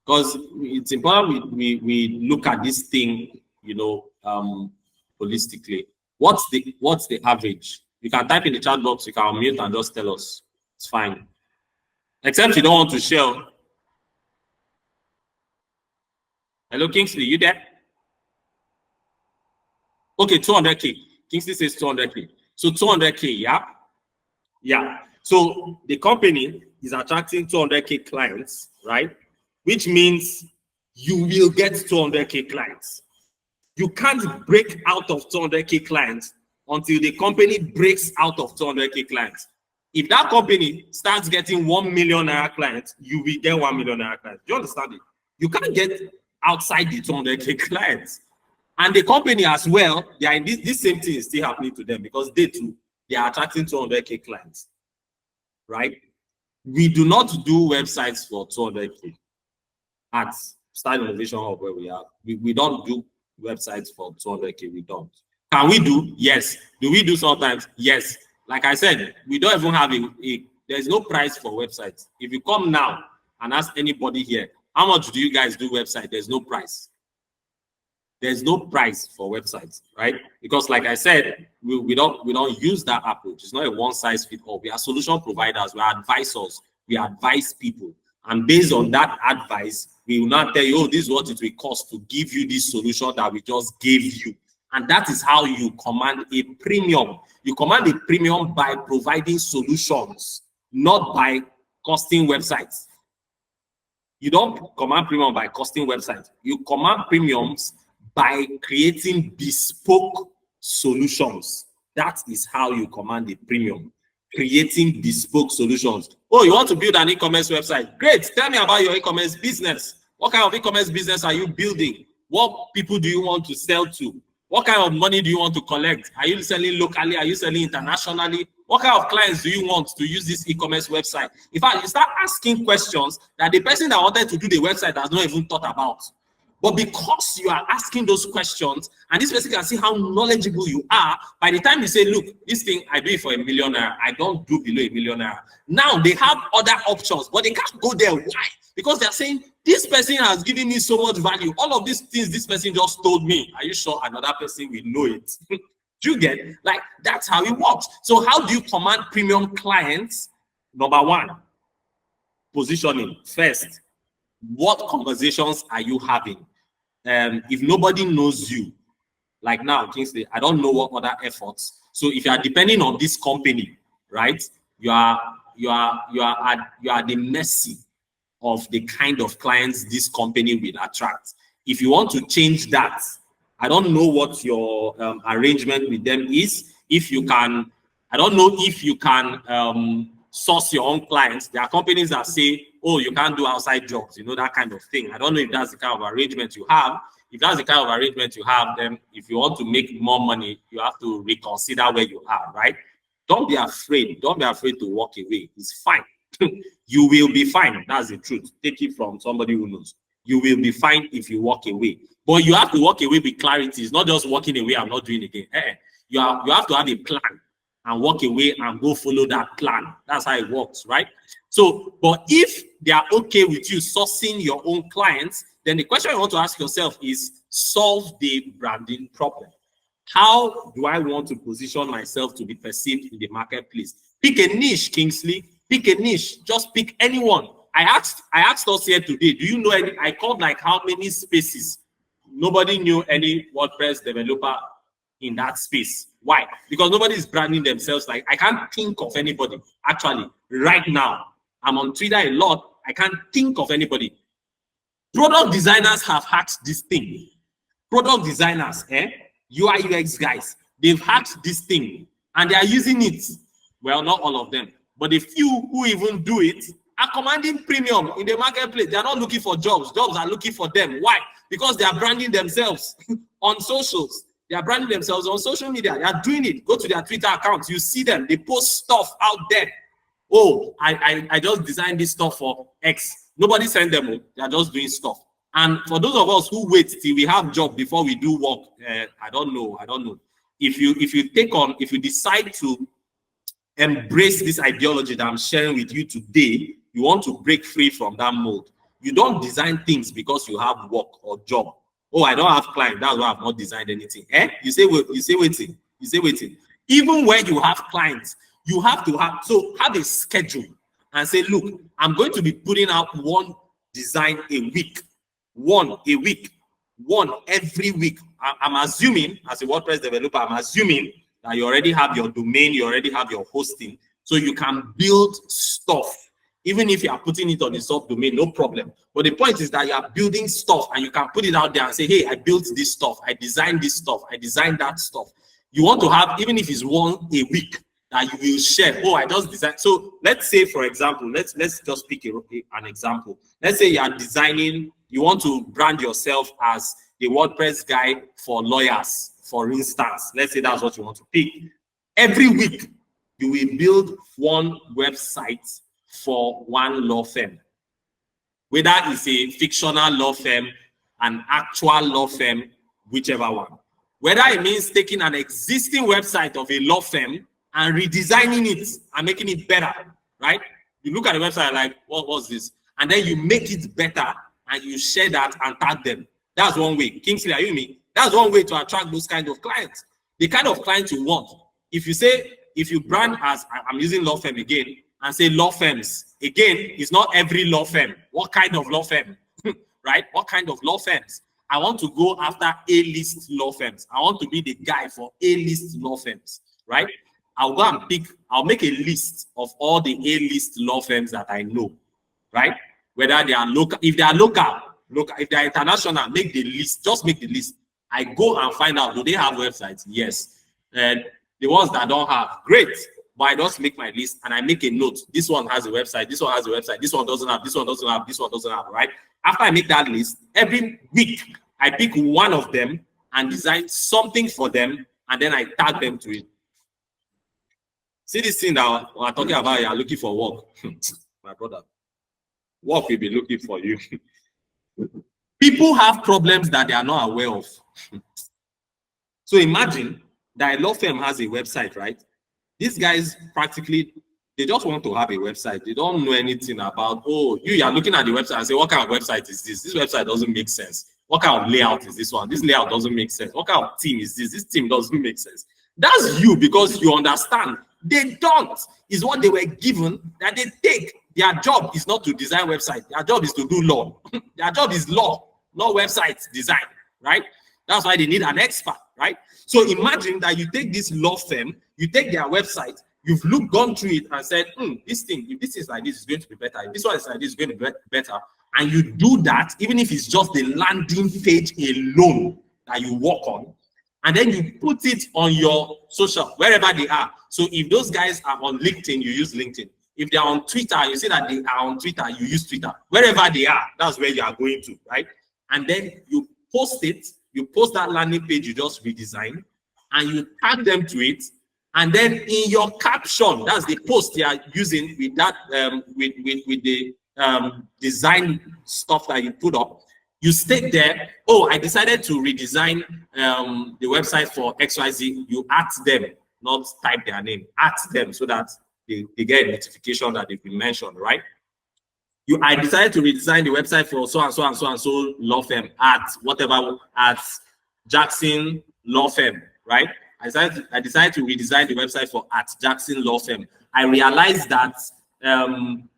Because it's important we look at this thing, you know, holistically. What's the average? You can type in the chat box, you can unmute and just tell us. It's fine. Except you don't want to share. Hello, Kingsley, you there? Okay, 200K. Kingsley says 200K. So 200K, yeah? Yeah. So the company is attracting 200K clients, right? Which means you will get 200K clients. You can't break out of 200K clients until the company breaks out of 200K clients. If that company starts getting 1 million naira clients, you will get 1 million naira clients. Do you understand it? You can't get outside the 200K clients. And the company as well, they are in this same thing is still happening to them because they too, they are attracting 200K clients, right? We do not do websites for 200K at Style Innovation Hub where we are. We don't do websites for 200K. We don't. Can we do? Yes. Do we do sometimes? Yes. Like I said, we don't even have there's no price for websites. If you come now and ask anybody here, how much do you guys do website? There's no price. There's no price for websites, right? Because like I said, we don't use that approach. It's not a one size fits all. We are solution providers, we are advisors, we advise people. And based on that advice, we will not tell you, oh, this is what it will cost to give you this solution that we just gave you. And that is how you command a premium. You command a premium by providing solutions, not by costing websites. You don't command premium by costing websites. You command premiums by creating bespoke solutions. That is how you command a premium. Creating bespoke solutions. Oh, you want to build an e-commerce website? Great. Tell me about your e-commerce business. What kind of e-commerce business are you building? What people do you want to sell to? What kind of money do you want to collect? Are you selling locally? Are you selling internationally? What kind of clients do you want to use this e-commerce website? In fact, you start asking questions that the person that wanted to do the website has not even thought about. But because you are asking those questions, and this person can see how knowledgeable you are, by the time you say, look, this thing, I do it for $1 million, I don't do below $1 million. Now they have other options, but they can't go there. Why? Because they're saying, this person has given me so much value. All of these things this person just told me. Are you sure another person will know it? Do you get? Like, that's how it works. So how do you command premium clients? Number one, positioning. First, what conversations are you having? If nobody knows you, Like now, Kingsley, I don't know what other efforts. So if you are depending on this company, right, you are at the mercy of the kind of clients this company will attract. If you want to change that, I don't know what your arrangement with them is. If you can, I don't know if you can source your own clients. There are companies that say, oh, you can't do outside jobs, you know, that kind of thing. I don't know if that's the kind of arrangement you have. If that's the kind of arrangement you have, then if you want to make more money, you have to reconsider where you are, right? Don't be afraid. Don't be afraid to walk away. It's fine. You will be fine. That's the truth. Take it from somebody who knows. You will be fine if you walk away. But you have to walk away with clarity. It's not just walking away, I'm not doing it again. You have to have a plan and walk away and go follow that plan. That's how it works, right? So, but if they are okay with you sourcing your own clients, then the question you want to ask yourself is, solve the branding problem. How do I want to position myself to be perceived in the marketplace? Pick a niche, Kingsley. Pick a niche. Just pick anyone. I asked us here today, do you know any? I called like how many spaces? Nobody knew any WordPress developer in that space. Why? Because nobody is branding themselves. Like, I can't think of anybody. Actually, right now, I'm on Twitter a lot. I can't think of anybody. Product designers have hacked this thing. Product designers, UI UX guys, they've hacked this thing and they are using it. Well, not all of them, but the few who even do it are commanding premium in the marketplace. They are not looking for jobs. Jobs are looking for them. Why? Because they are branding themselves on socials. They are branding themselves on social media. They are doing it. Go to their Twitter accounts. You see them. They post stuff out there. Oh, I just designed this stuff for X. Nobody sent them. They are just doing stuff. And for those of us who wait till we have job before we do work, I don't know. If you decide to embrace this ideology that I'm sharing with you today, you want to break free from that mode. You don't design things because you have work or job. Oh, I don't have clients. That's why I've not designed anything. You say waiting. Even when you have clients, you have to have a schedule and say, look, I'm going to be putting out one design a week. One every week. I'm assuming, as a WordPress developer, I'm assuming that you already have your domain, you already have your hosting, so you can build stuff. Even if you are putting it on the subdomain, no problem. But the point is that you are building stuff and you can put it out there and say, hey, I built this stuff, I designed this stuff, I designed that stuff. You want to have, even if it's one a week, that you will share. Oh, I just designed. So let's say, for example, let's just pick an example. Let's say you are designing, you want to brand yourself as the WordPress guy for lawyers, for instance. Let's say that's what you want to pick. Every week, you will build one website for one law firm. Whether it's a fictional law firm, an actual law firm, whichever one. Whether it means taking an existing website of a law firm and redesigning it and making it better, right? You look at the website like, what was this? And then you make it better and you share that and tag them. That's one way. Kingsley, are you me? That's one way to attract those kind of clients. The kind of clients you want. If you brand as, I'm using law firm again, and say law firms, again, it's not every law firm. What kind of law firm, right? What kind of law firms? I want to go after A-list law firms. I want to be the guy for A-list law firms, right? I'll go and I'll make a list of all the A-list law firms that I know, right? Whether they are local, if they are local, if they are international, make the list, just make the list. I go and find out, do they have websites? Yes. And the ones that don't have, great. But I just make my list and I make a note. This one has a website, this one has a website, this one doesn't have, this one doesn't have, this one doesn't have, right? After I make that list, every week, I pick one of them and design something for them, and then I tag them to it. See this thing that we're talking about, you're looking for work. My brother, work will be looking for you. People have problems that they are not aware of. So imagine that a law firm has a website, right? These guys practically, they just want to have a website. They don't know anything about, oh, you are looking at the website and say, what kind of website is this? This website doesn't make sense. What kind of layout is this one? This layout doesn't make sense. What kind of team is this? This team doesn't make sense. That's you, because you understand. They don't. Is what they were given that they take. Their job is not to design website. Their job is to do law. Their job is law, not website design, right? That's why they need an expert, right? So imagine that you take this law firm, you take their website, you've gone through it and said, this thing, if this is like this, it's going to be better. If this one is like this, it's going to be better. And you do that, even if it's just the landing page alone that you work on, and then you put it on your social, wherever they are. So if those guys are on LinkedIn, you use LinkedIn. If they're on Twitter, you see that they are on Twitter, you use Twitter. Wherever they are, that's where you are going to, right? And then you post it, you post that landing page you just redesigned, and you tag them to it. And then in your caption, that's the post they are using with that, with the design stuff that you put up. You state there, oh, I decided to redesign the website for XYZ. You at them, not type their name, at them so that they get a notification that they've been mentioned, right? I decided to redesign the website for so and so and so and so law firm at whatever, at Jackson Law Firm, right? I decided to redesign the website for at Jackson Law Firm. I realized that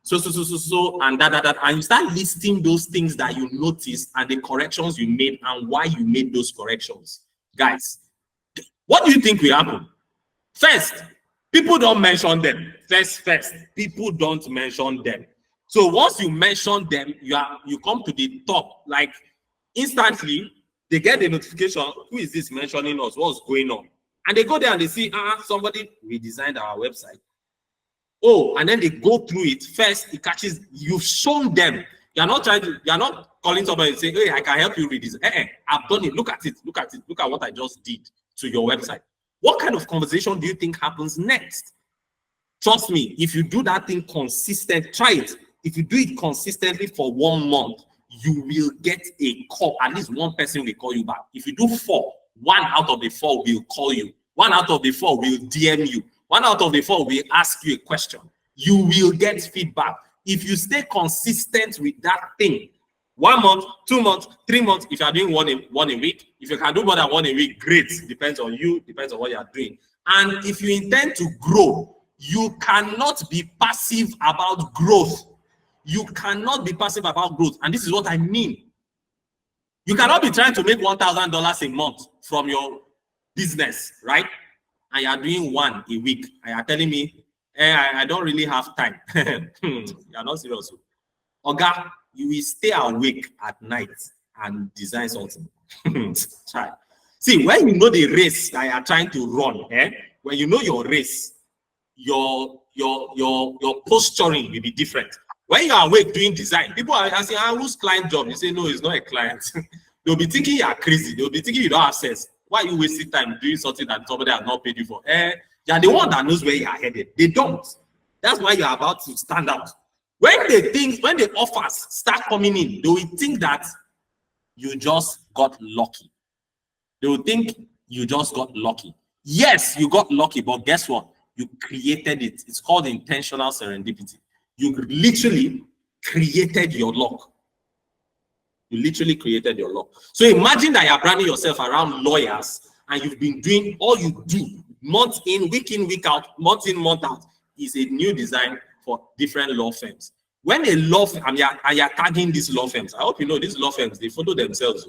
so and that, and you start listing those things that you noticed and the corrections you made and why you made those corrections. Guys, what do you think will happen? First, people don't mention them. First, people don't mention them. So once you mention them, you come to the top, like instantly they get the notification, who is this mentioning us, what's going on? And they go there and they see, somebody redesigned our website. Oh, and then they go through it. First, it catches, you've shown them. You're not calling somebody and saying, hey, I can help you redesign. I've done it. Look at it. Look at what I just did to your website. What kind of conversation do you think happens next? Trust me, if you do that thing consistent, try it. If you do it consistently for 1 month, you will get a call. At least one person will call you back. If you do 4, 1 out of the 4 will call you. 1 out of the 4 will DM you. 1 out of the 4 will ask you a question. You will get feedback. If you stay consistent with that thing, 1 month, 2 months, 3 months, if you are doing one a week, if you can do more than 1 a week, great. Depends on you, depends on what you are doing. And if you intend to grow, you cannot be passive about growth. You cannot be passive about growth. And this is what I mean. You cannot be trying to make $1,000 a month from your business, right? And you are doing 1 a week. And you are telling me, I don't really have time. You are not serious. Oga, you will stay awake at night and design something. See, when you know the race that you are trying to run, when you know your race, your posturing will be different. When you are awake doing design, people are asking, whose client job? You say, no, it's not a client. They'll be thinking you are crazy. They'll be thinking you don't have sense. Why are you wasting time doing something that somebody has not paid you for? You are the one that knows where you are headed. They don't. That's why you are about to stand out. When the offers start coming in, they will think that you just got lucky. They will think you just got lucky. Yes, you got lucky, but guess what? You created it. It's called intentional serendipity. You literally created your luck. You literally created your luck. So imagine that you're branding yourself around lawyers and you've been doing all you do month in, week out, month in, month out is a new design for different law firms. When a law firm, and you're tagging these law firms, I hope you know these law firms, they follow themselves.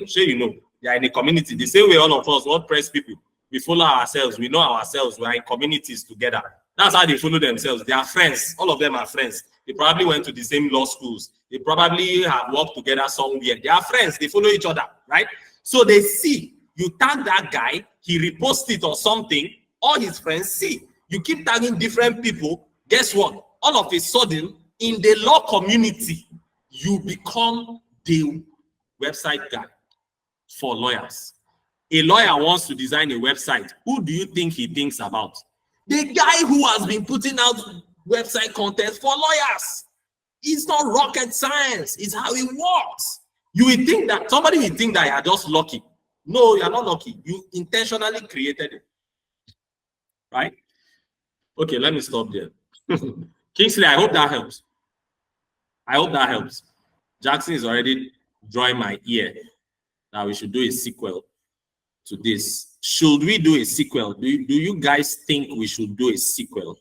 Sure, you know, they are in a community. The same way all of us, WordPress people, we follow ourselves. We know ourselves. We are in communities together. That's how they follow themselves. They are friends. All of them are friends. They probably went to the same law schools. They probably have worked together somewhere. They are friends. They follow each other, right? So they see you tag that guy, he reposts it or something, all his friends see. You keep tagging different people. Guess what? All of a sudden, in the law community, you become the website guy for lawyers. A lawyer wants to design a website. Who do you think he thinks about? The guy who has been putting out website content for lawyers. It's not rocket science. It's how it works. You will think that somebody will think that you are just lucky. No, you are not lucky. You intentionally created it. Right? Okay, let me stop there. Kingsley, I hope that helps. I hope that helps. Jackson is already drawing my ear that we should do a sequel to this. Should we do a sequel? Do you guys think we should do a sequel?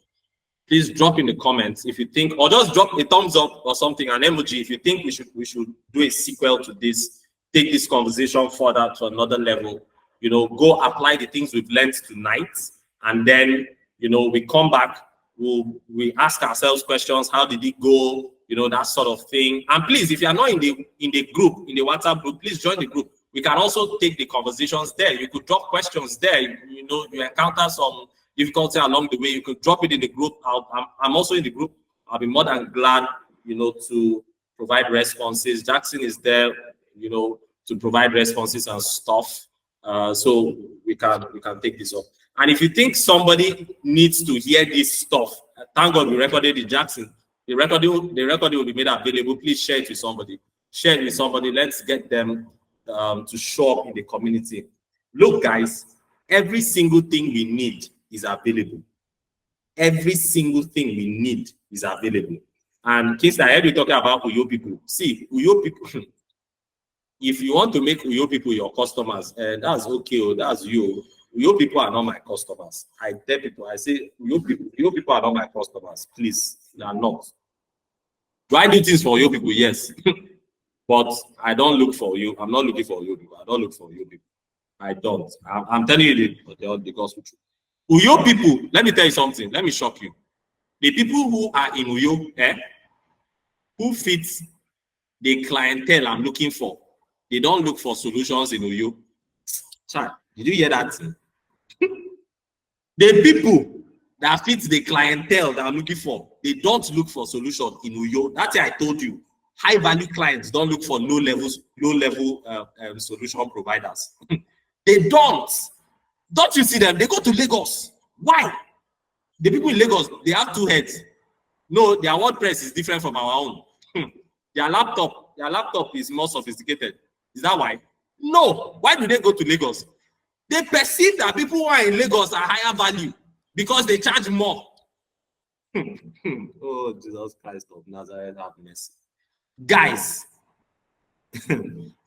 Please drop in the comments if you think, or just drop a thumbs up or something, an emoji if you think we should do a sequel to this take this conversation further to another level. You know, go apply the things we've learned tonight, and then, you know, we come back, we ask ourselves questions. How did it go? You know, that sort of thing. And please, if you are not in the group, in the WhatsApp group, please join the group. We can also take the conversations there. You could drop questions there. You know, you encounter some difficulty along the way, you could drop it in the group. I'm also in the group. I'll be more than glad, you know, to provide responses. Jackson is there, you know, to provide responses and stuff. So we can take this up. And if you think somebody needs to hear this stuff, thank God we recorded it, Jackson. The recording will be made available. Please share it with somebody. Share it with somebody. Let's get them to show up in the community. Look, guys, every single thing we need is available. Every single thing we need is available. And Kingston, I heard you talking about Uyo people. See, Uyo people, if you want to make Uyo people your customers, that's okay, oh, that's you. Uyo people are not my customers. I tell people, I say, Uyo people are not my customers. Please, they are not. Do I do things for Uyo people? Yes. But I don't look for you. I'm not looking for Uyo people. I don't look for Uyo people. I don't. I'm telling you the gospel truth. Uyo people, let me tell you something. Let me shock you. The people who are in Uyo, who fits the clientele I'm looking for, they don't look for solutions in Uyo. Sorry, did you hear that? The people that fit the clientele that I'm looking for, they don't look for solutions in Uyo. That's why I told you. High value clients don't look for low level solution providers. They don't. Don't you see them? They go to Lagos. Why? The people in Lagos, they have two heads. No, their WordPress is different from our own. Their laptop is more sophisticated. Is that why? No. Why do they go to Lagos? They perceive that people who are in Lagos are higher value because they charge more. Oh, Jesus Christ of Nazareth, have mercy. Guys,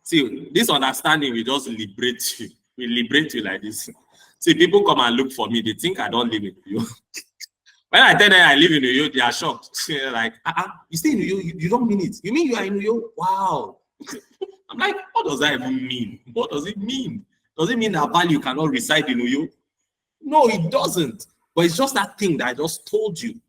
see, this understanding will just liberate you. We liberate you like this. See, people come and look for me. They think I don't live in you. When I tell them I live in New York, they are shocked. They're like, you stay in New York? You don't mean it. You mean you are in New York? Wow. I'm like, what does that even mean? What does it mean? Does it mean that value cannot reside in New York? No, it doesn't. But it's just that thing that I just told you.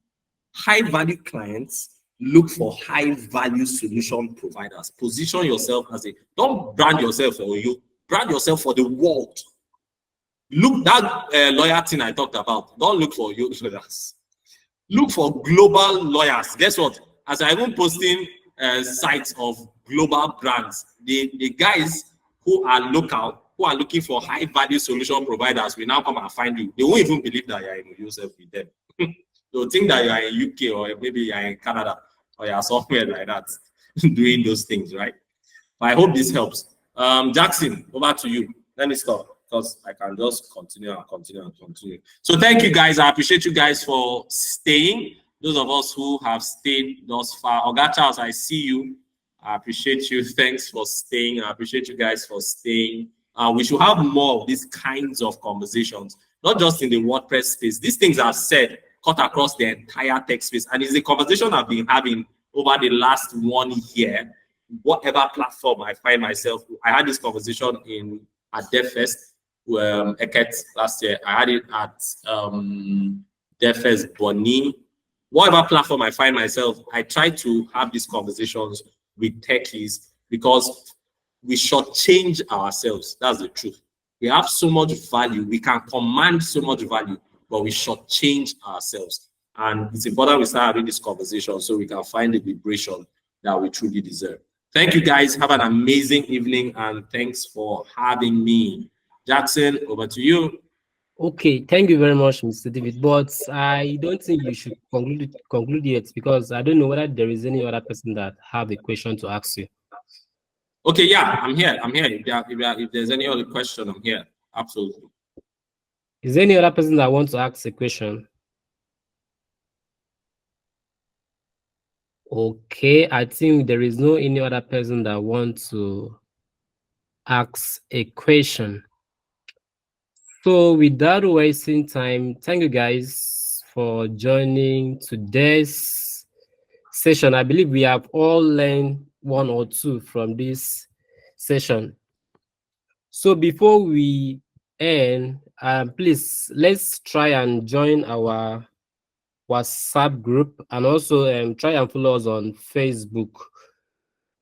High value clients look for high value solution providers. Position yourself as don't brand yourself for you. Brand yourself for the world. Look, that lawyer thing I talked about. Don't look for you lawyers. Look for global lawyers. Guess what? As I even posting sites of global brands, the guys who are local, who are looking for high value solution providers, will now come and find you. They won't even believe that you are in yourself with them. They'll think that you are in UK or maybe you are in Canada or you are somewhere like that doing those things, right? But I hope this helps. Jackson, over to you. Let me stop because I can just continue and continue and continue. So thank you guys. I appreciate you guys for staying. Those of us who have stayed thus far. Oga Charles, I see you. I appreciate you. Thanks for staying. I appreciate you guys for staying. We should have more of these kinds of conversations, not just in the WordPress space. These things are said, cut across the entire tech space. And it's a conversation I've been having over the last 1 year. Whatever platform I find myself, I had this conversation at DevFest, Eket last year. I had it at DevFest Bonnie. Whatever platform I find myself, I try to have these conversations with techies because we shortchange ourselves. That's the truth. We have so much value. We can command so much value, but we shortchange ourselves. And it's important we start having this conversation so we can find the vibration that we truly deserve. Thank you, guys. Have an amazing evening, and thanks for having me. Jackson, over to you. Okay, thank you very much, Mr. David. But I don't think you should conclude yet because I don't know whether there is any other person that have a question to ask you. Okay, yeah, I'm here. If there's any other question, I'm here. Absolutely. Is there any other person that wants to ask a question? Okay, I think there is no any other person that wants to ask a question. So without wasting time, thank you guys for joining today's session. I believe we have all learned one or two from this session. So before we end, please let's try and join our WhatsApp group, and also try and follow us on Facebook.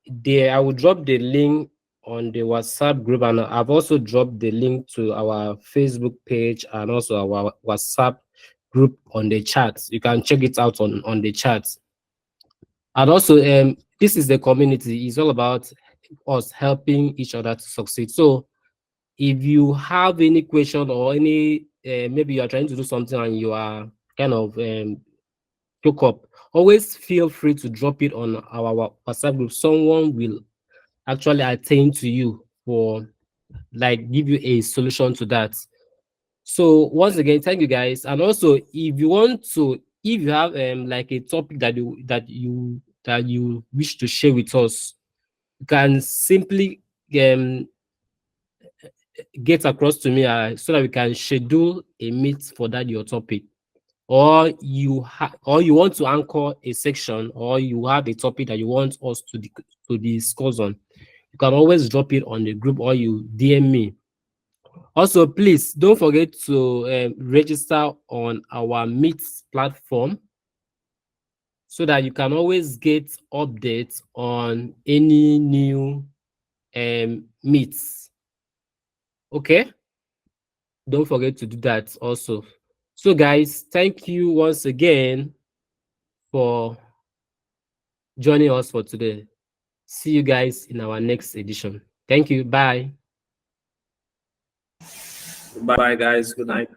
There, I will drop the link on the WhatsApp group, and I've also dropped the link to our Facebook page and also our WhatsApp group on the chat. You can check it out on the chat. And also, this is the community. It's all about us helping each other to succeed. So if you have any question or any, maybe you are trying to do something and you are kind of hook up, always feel free to drop it on our WhatsApp group. Someone will actually attend to you for like give you a solution to that. So once again, thank you guys. And also, if you want to, if you have like a topic that you wish to share with us, you can simply get across to me so that we can schedule a meet for that your topic. Or you want to anchor a section, or you have a topic that you want us to discuss on, you can always drop it on the group or you DM me. Also, please don't forget to register on our Meet platform so that you can always get updates on any new meets. Okay? Don't forget to do that also. So guys, thank you once again for joining us for today. See you guys in our next edition. Thank you. Bye. Bye, guys. Good night.